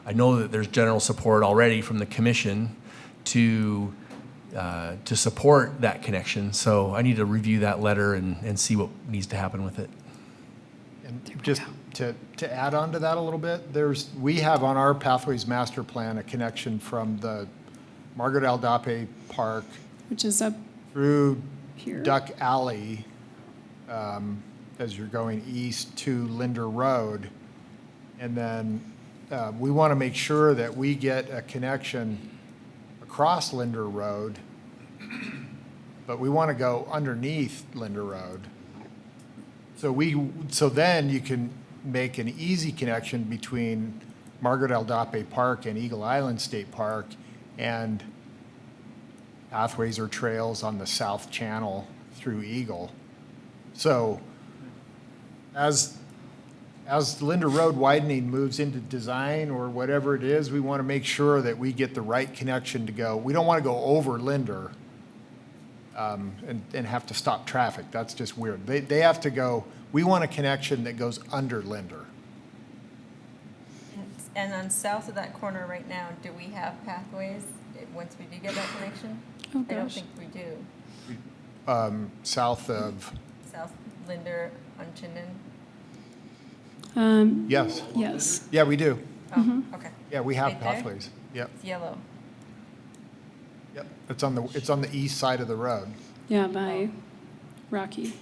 I know that there's general support already from the commission to support that connection. So I need to review that letter and see what needs to happen with it. And just to add on to that a little bit, we have on our Pathways Master Plan a connection from the Margaret Aldape Park Which is up through here. Duck Alley, as you're going east to Linder Road. And then we want to make sure that we get a connection across Linder Road, but we want to go underneath Linder Road. So then you can make an easy connection between Margaret Aldape Park and Eagle Island State Park, and pathways or trails on the south channel through Eagle. So as Linder Road widening moves into design or whatever it is, we want to make sure that we get the right connection to go. We don't want to go over Linder and have to stop traffic. That's just weird. They have to go, we want a connection that goes under Linder. And on south of that corner right now, do we have pathways once we do get that connection? Oh, I don't gosh. think we do. South of, South Linder on Chinden? yes. Yes. Yeah, we do. Oh, okay. Yeah, we have Right there? pathways. Yep. It's yellow. Yep. It's on the east side of the road. Yeah, by Rocky.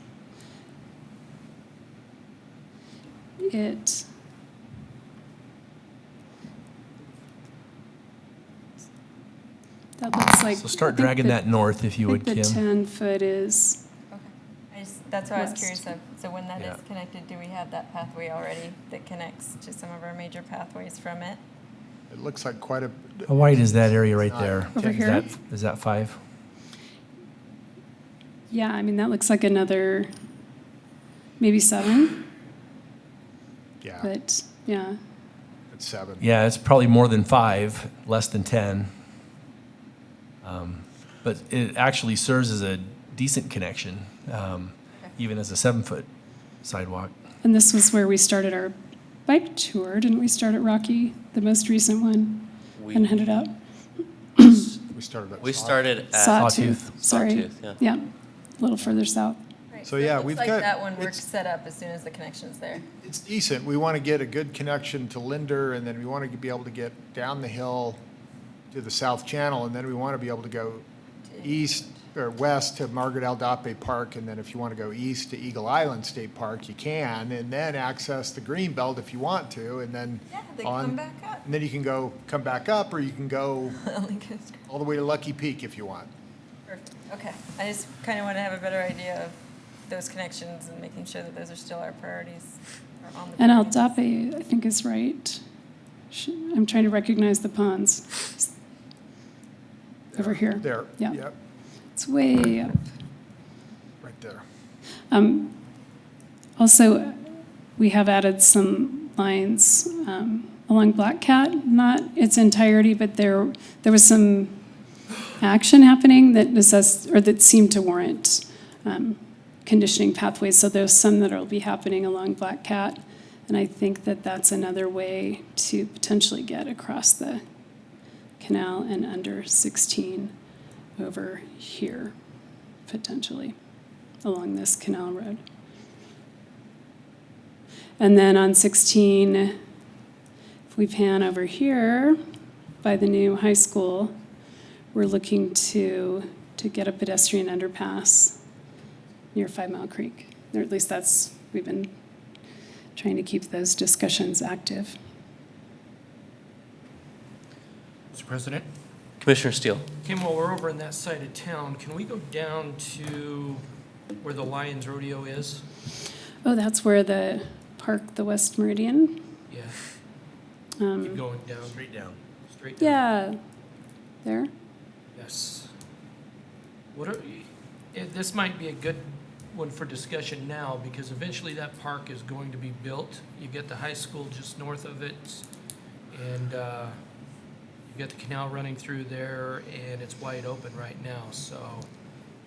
That looks like. So start I think dragging that north if you would, I Kim. think the 10-foot is, Okay. That's why I was West. curious of, so when that Yeah. is connected, do we have that pathway already that connects to some of our major pathways from it? It looks like quite a. How wide is that area right there? Over Is here? that- Is that 5? yeah, I mean, that looks like another, maybe 7, Yeah, but, yeah. it's 7. Yeah, it's probably more than 5, less than 10. But it actually serves as a decent connection, even as a 7-foot sidewalk. And this was where we started our bike tour, didn't we start at Rocky, the most recent one, and headed out? We started at We Scotch. started at Sawtooth, sorry. Sawtooth, yeah. Yeah, a little further south. So, yeah, we've got. that one it's- works set up as soon as the connection's there. It's decent. We want to get a good connection to Linder, and then we want to be able to get down the hill to the South Channel, and then we want to be able to go east or west to Margaret Aldape Park, and then if you want to go east to Eagle Island State Park, you can, and then access the Greenbelt if you want to, and then they on, come back up. and then you can come back up, or you can go all the way to Lucky Peak if you want. Perfect, okay. I just kind of want to have a better idea of those connections and making sure that those are still our priorities. Or on the And priorities. Aldape, I think, is right. I'm trying to recognize the ponds. Over here. There. Yeah. Yep, It's way up. right there. Also, we have added some lines along Black Cat, not its entirety, but there was some action happening that seemed to warrant conditioning pathways. So there's some that will be happening along Black Cat, and I think that that's another way to potentially get across the canal and under 16 over here, potentially, along this canal road. And then on 16, if we pan over here by the new high school, we're looking to get a pedestrian underpass near 5 Mile Creek. Or at least we've been trying to keep those discussions active. Mr. President? Commissioner Steele. Kim, while we're over in that side of town, can we go down to where the Lions Rodeo is? Oh, that's where the West Meridian? Yeah. Keep going down. Straight down. Straight down. Yeah, there. Yes. This might be a good one for discussion now, because eventually that park is going to be built. You get the high school just north of it, and you get the canal running through there, and it's wide open right now. So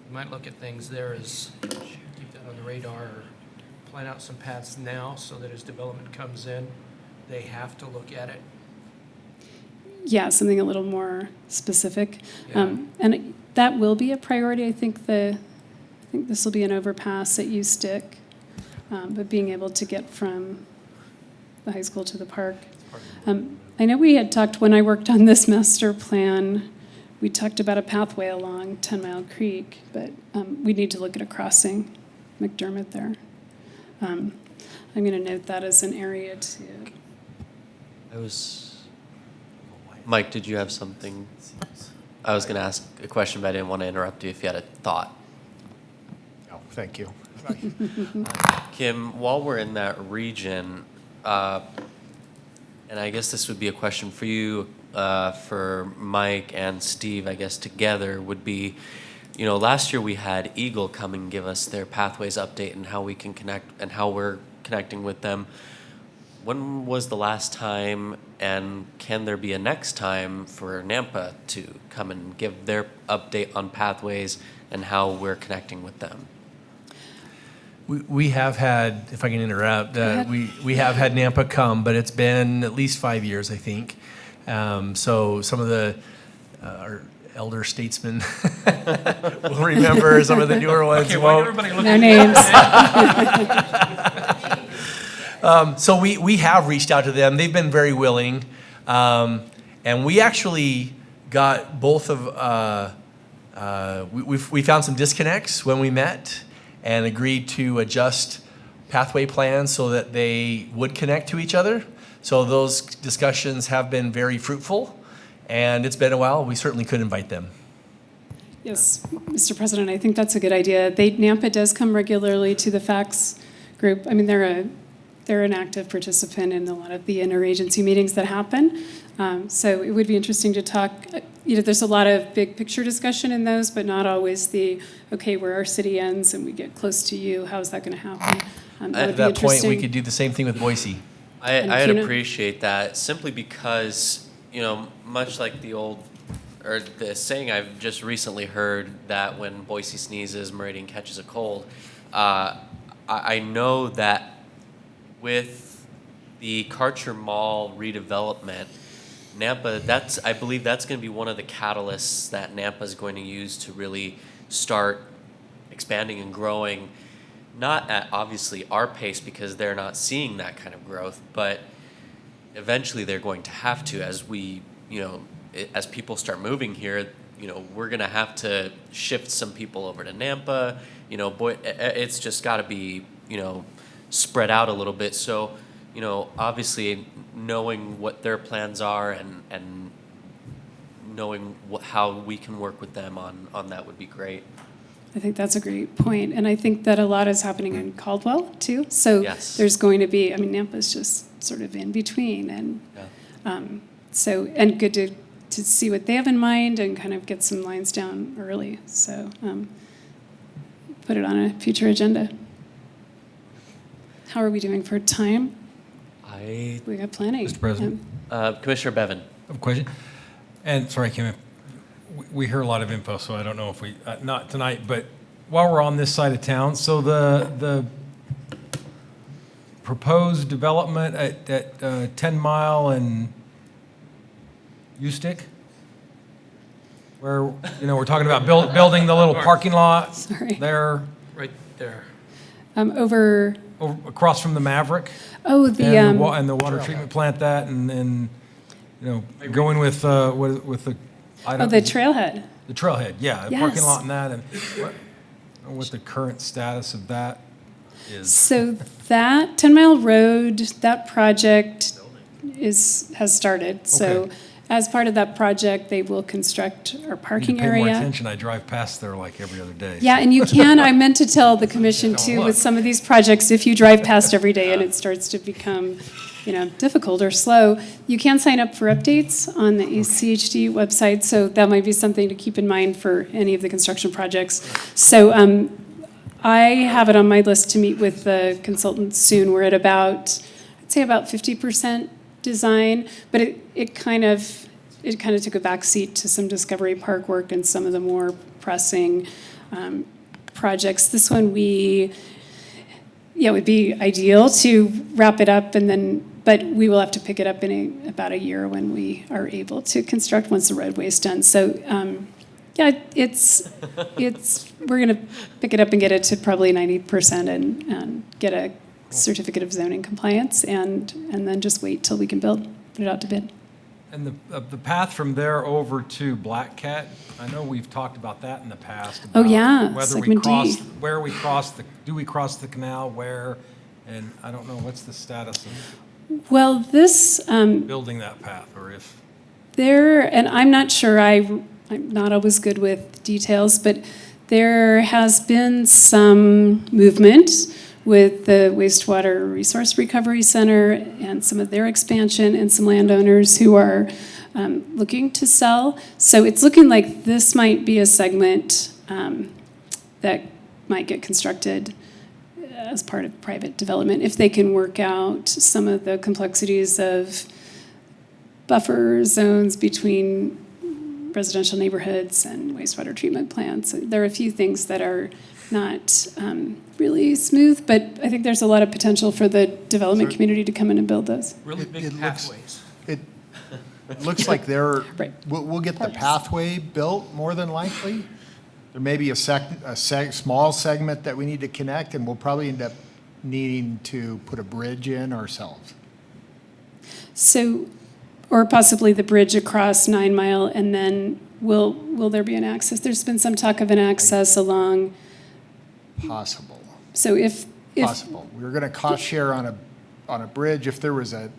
you might look at things there as keep that on the radar, or plan out some paths now so that as development comes in, they have to look at it. Yeah, something a little more specific. Yeah. And that will be a priority. I think this will be an overpass at U-Stick, but being able to get from the high school to the park. I know we had talked, when I worked on this master plan, we talked about a pathway along 10 Mile Creek, but we need to look at a crossing, McDermott there. I'm going to note that as an area to... Mike, did you have something? I was going to ask a question, but I didn't want to interrupt you if you had a thought. No, thank you. Kim, while we're in that region, and I guess this would be a question for you, for Mike and Steve, I guess together, would be, last year we had Eagle come and give us their pathways update and how we can connect and how we're connecting with them. When was the last time, and can there be a next time for Nampa to come and give their update on pathways and how we're connecting with them? We have had, if I can interrupt, we have had Nampa come, but it's been at least 5 years, I think. So some of our elder statesmen will remember, some of the newer ones Okay, won't. everybody look Their at names. So we have reached out to them. They've been very willing. And we actually got both of, we found some disconnects when we met and agreed to adjust pathway plans so that they would connect to each other. So those discussions have been very fruitful, and it's been a while. We certainly could invite them. Yes, Mr. President, I think that's a good idea. Nampa does come regularly to the FACTS group. I mean, they're an active participant in a lot of the interagency meetings that happen. So it would be interesting to talk. There's a lot of big picture discussion in those, but not always where our city ends and we get close to you, how's that going to happen? At that point, we could do the same thing with Boise. I'd appreciate that, simply because, much like the old, or the saying I've just recently heard that when Boise sneezes, Meridian catches a cold. I know that with the Karcher Mall redevelopment, Nampa, I believe that's going to be one of the catalysts that Nampa is going to use to really start expanding and growing, not at obviously our pace because they're not seeing that kind of growth, but eventually they're going to have to as we, as people start moving here, we're going to have to shift some people over to Nampa. It's just got to be, spread out a little bit. So, obviously knowing what their plans are and knowing how we can work with them on that would be great. I think that's a great point. And I think that a lot is happening in Caldwell, too. So Yes. there's going to be, Nampa's just sort of in between. And and good to see what they have in mind and kind of get some lines down early. So put it on a future agenda. How are we doing for time? We got plenty. Mr. President? Commissioner Bevan. I have a question. And sorry, Kim, we hear a lot of info, so I don't know if we, not tonight, but while we're on this side of town, so the proposed development at 10 Mile and Ustick, where, we're talking about building the little parking lot there. Right there. Over across from the Maverick. Oh, and the water treatment plant and going with the the trailhead. The trailhead, yeah, the Yes. parking lot and that, and what the current status of that is. So that 10 Mile Road, that project has started. So Okay. as part of that project, they will construct our parking Pay more area. attention. I drive past there like every other day. Yeah, and you can, I meant to tell the commission too, with some of these projects, if you drive past every day and it starts to become, difficult or slow, you can sign up for updates on the ACHD website, so that might be something to keep in mind for any of the construction projects. So I have it on my list to meet with the consultant soon. We're at I'd say about 50% design, but it kind of took a backseat to some Discovery Park work and some of the more pressing projects. This one it would be ideal to wrap it up but we will have to pick it up in about a year when we are able to construct once the roadway's done. So we're going to pick it up and get it to probably 90% and get a certificate of zoning compliance and then just wait till we can put it out to bid. And the path from there over to Black Cat, I know we've talked about that in the past. Oh, about yeah, whether segment D. do we cross the canal, where, and I don't know, what's the status of Well, this building that path, or if? and I'm not sure, I'm not always good with details, but there has been some movement with the Wastewater Resource Recovery Center and some of their expansion and some landowners who are looking to sell. So it's looking like this might be a segment that might get constructed as part of private development if they can work out some of the complexities of buffer zones between residential neighborhoods and wastewater treatment plants. There are a few things that are not really smooth, but I think there's a lot of potential for the development community to come in and build those. Really big pathways. It looks like Right. we'll get the pathway built more than likely. There may be a small segment that we need to connect, and we'll probably end up needing to put a bridge in ourselves. So, or possibly the bridge across 9 Mile, and then will there be an access? There's been some talk of an access along. Possible. So if Possible. We were going to cost share on a bridge. If there was an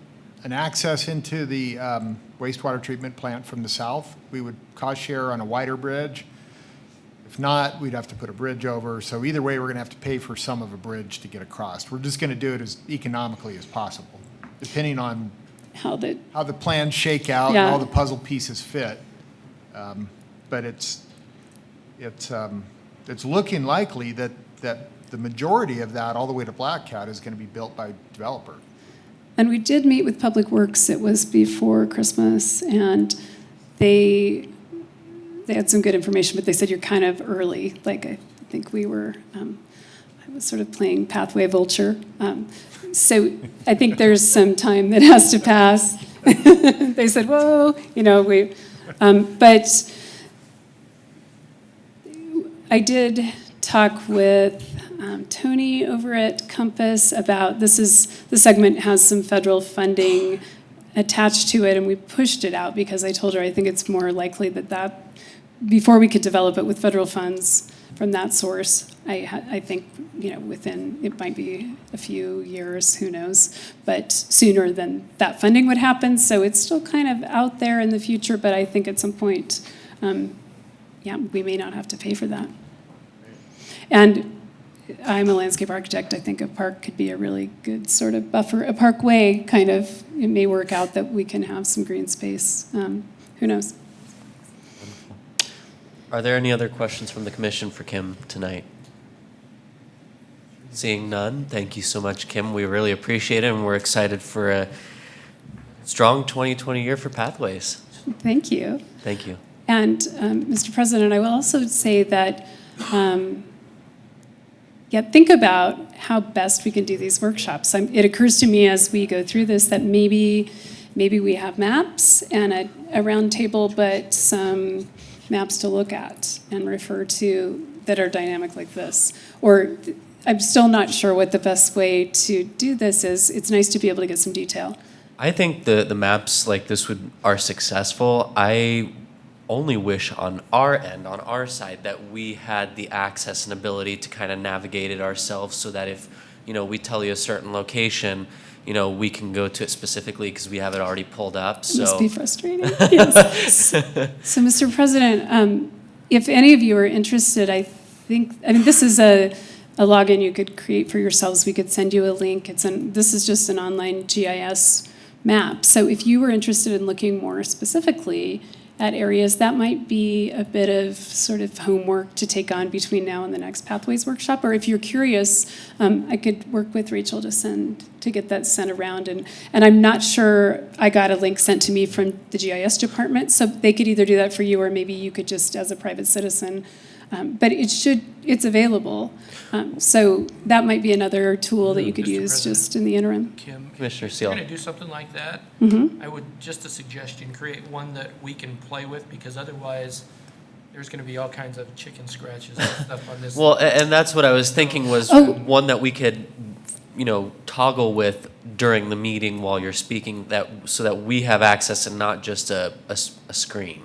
access into the wastewater treatment plant from the south, we would cost share on a wider bridge. If not, we'd have to put a bridge over. So either way, we're going to have to pay for some of a bridge to get across. We're just going to do it as economically as possible, depending on how the plans shake out and all the puzzle pieces fit. But it's looking likely that the majority of that, all the way to Black Cat, is going to be built by developer. And we did meet with Public Works. It was before Christmas, and they they had some good information, but they said you're kind of early. Like, I think we were, I was sort of playing pathway vulture. So I think there's some time that has to pass. They said, whoa, but I did talk with Tony over at Compass about the segment has some federal funding attached to it, and we pushed it out because I told her I think it's more likely that before we could develop it with federal funds from that source, I think within, it might be a few years, who knows, but sooner than that funding would happen. So it's still kind of out there in the future, but I think at some point, we may not have to pay for that. And I'm a landscape architect. I think a park could be a really good sort of buffer, a parkway kind of. It may work out that we can have some green space. Who knows? Are there any other questions from the commission for Kim tonight? Seeing none, thank you so much, Kim. We really appreciate it, and we're excited for a strong 2020 year for Pathways. Thank you. Thank you. And Mr. President, I will also say that think about how best we can do these workshops. It occurs to me as we go through this that maybe we have maps and a round table, but some maps to look at and refer to that are dynamic like this. Or I'm still not sure what the best way to do this is. It's nice to be able to get some detail. I think the maps like this are successful. I only wish on our end, on our side, that we had the access and ability to kind of navigate it ourselves, so that if we tell you a certain location, we can go to it specifically because we have it already pulled up. So. It must be frustrating. Yes. So, Mr. President, if any of you are interested, this is a login you could create for yourselves. We could send you a link. This is just an online GIS map. So if you were interested in looking more specifically at areas, that might be a bit of sort of homework to take on between now and the next Pathways workshop. Or if you're curious, I could work with Rachel to get that sent around. And I'm not sure I got a link sent to me from the GIS department, so they could either do that for you, or maybe you could just, as a private citizen. But it's available. So that might be another tool that you could Mr. use President, just in the interim. Kim, Commissioner if Seal. you're going to do something like that, Mm-hmm. I would, just a suggestion, create one that we can play with, because otherwise there's going to be all kinds of chicken scratches and stuff on this. Well, and that's what I was thinking was one that we could, toggle with during the meeting while you're speaking, so that we have access and not just a screen.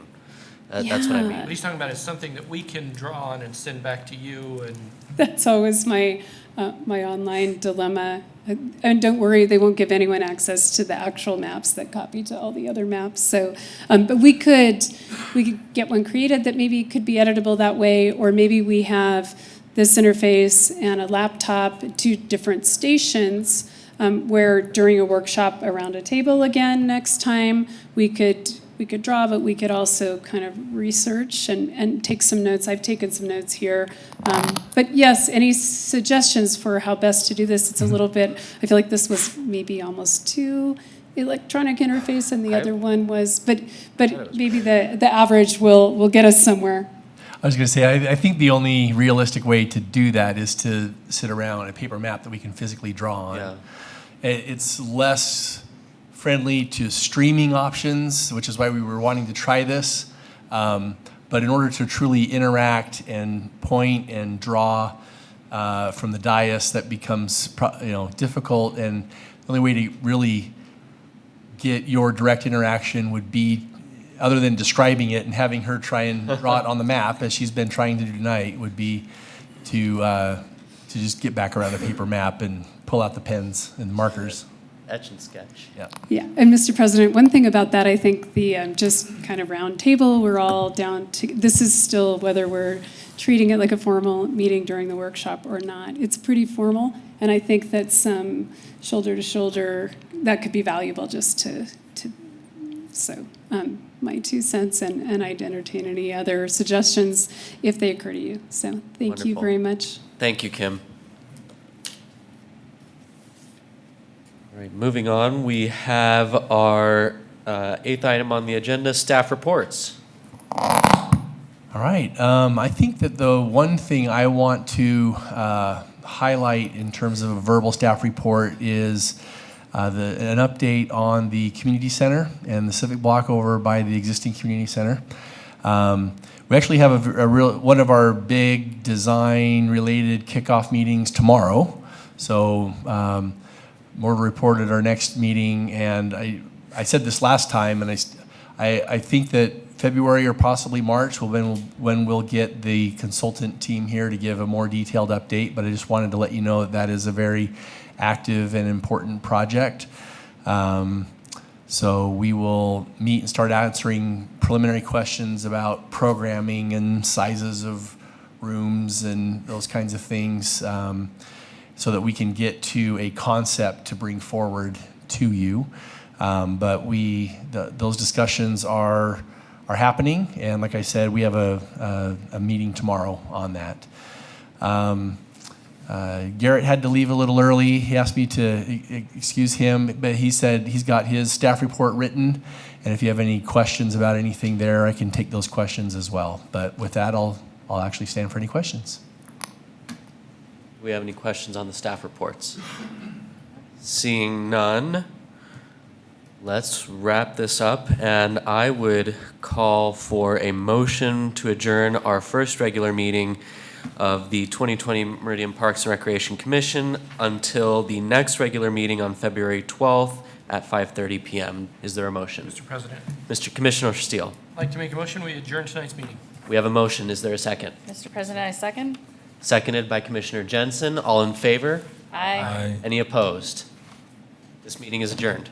That's what I mean. What he's talking about is something that we can draw on and send back to you. And That's always my online dilemma. And don't worry, they won't give anyone access to the actual maps that copy to all the other maps. So, but we could get one created that maybe could be editable that way, or maybe we have this interface and a laptop, 2 different stations, where during a workshop around a table again next time, we could draw, but we could also kind of research and take some notes. I've taken some notes here. But yes, any suggestions for how best to do this? It's a little bit, I feel like this was maybe almost too electronic interface, and the other one was, but maybe the average will get us somewhere. I was going to say, I think the only realistic way to do that is to sit around a paper map that we can physically draw on. Yeah. It's less friendly to streaming options, which is why we were wanting to try this. But in order to truly interact and point and draw from the dais, that becomes difficult. And the only way to really get your direct interaction would be, other than describing it and having her try and draw it on the map, as she's been trying to do tonight, would be to just get back around a paper map and pull out the pens and markers. Etch and sketch. Yeah, and Mr. President, one thing about that, I think the just kind of round table, we're all down to, this is still whether we're treating it like a formal meeting during the workshop or not. It's pretty formal, and I think that some shoulder to shoulder, that could be valuable just to so my 2 cents, and I'd entertain any other suggestions if they occur to you. So thank you very much. Thank you, Kim. All right, moving on, we have our 8th item on the agenda, staff reports. All right. I think that the one thing I want to highlight in terms of a verbal staff report is an update on the community center and the civic block over by the existing community center. We actually have one of our big design-related kickoff meetings tomorrow. So more to report at our next meeting. And I said this last time, and I think that February or possibly March when we'll get the consultant team here to give a more detailed update. But I just wanted to let you know that that is a very active and important project. So we will meet and start answering preliminary questions about programming and sizes of rooms and those kinds of things, so that we can get to a concept to bring forward to you. But those discussions are happening, and like I said, we have a meeting tomorrow on that. Garrett had to leave a little early. He asked me to excuse him, but he said he's got his staff report written, and if you have any questions about anything there, I can take those questions as well. But with that, I'll actually stand for any questions. Do we have any questions on the staff reports? Seeing none, let's wrap this up, and I would call for a motion to adjourn our first regular meeting of the 2020 Meridian Parks and Recreation Commission until the next regular meeting on February 12th at 5:30 p.m. Is there a motion? Mr. President, Mr. Commissioner Steele, I'd like to make a motion, we adjourn tonight's meeting. we have a motion. Is there a second? Mr. President, I second. Seconded by Commissioner Jensen. All in favor? Aye. Any opposed? This meeting is adjourned.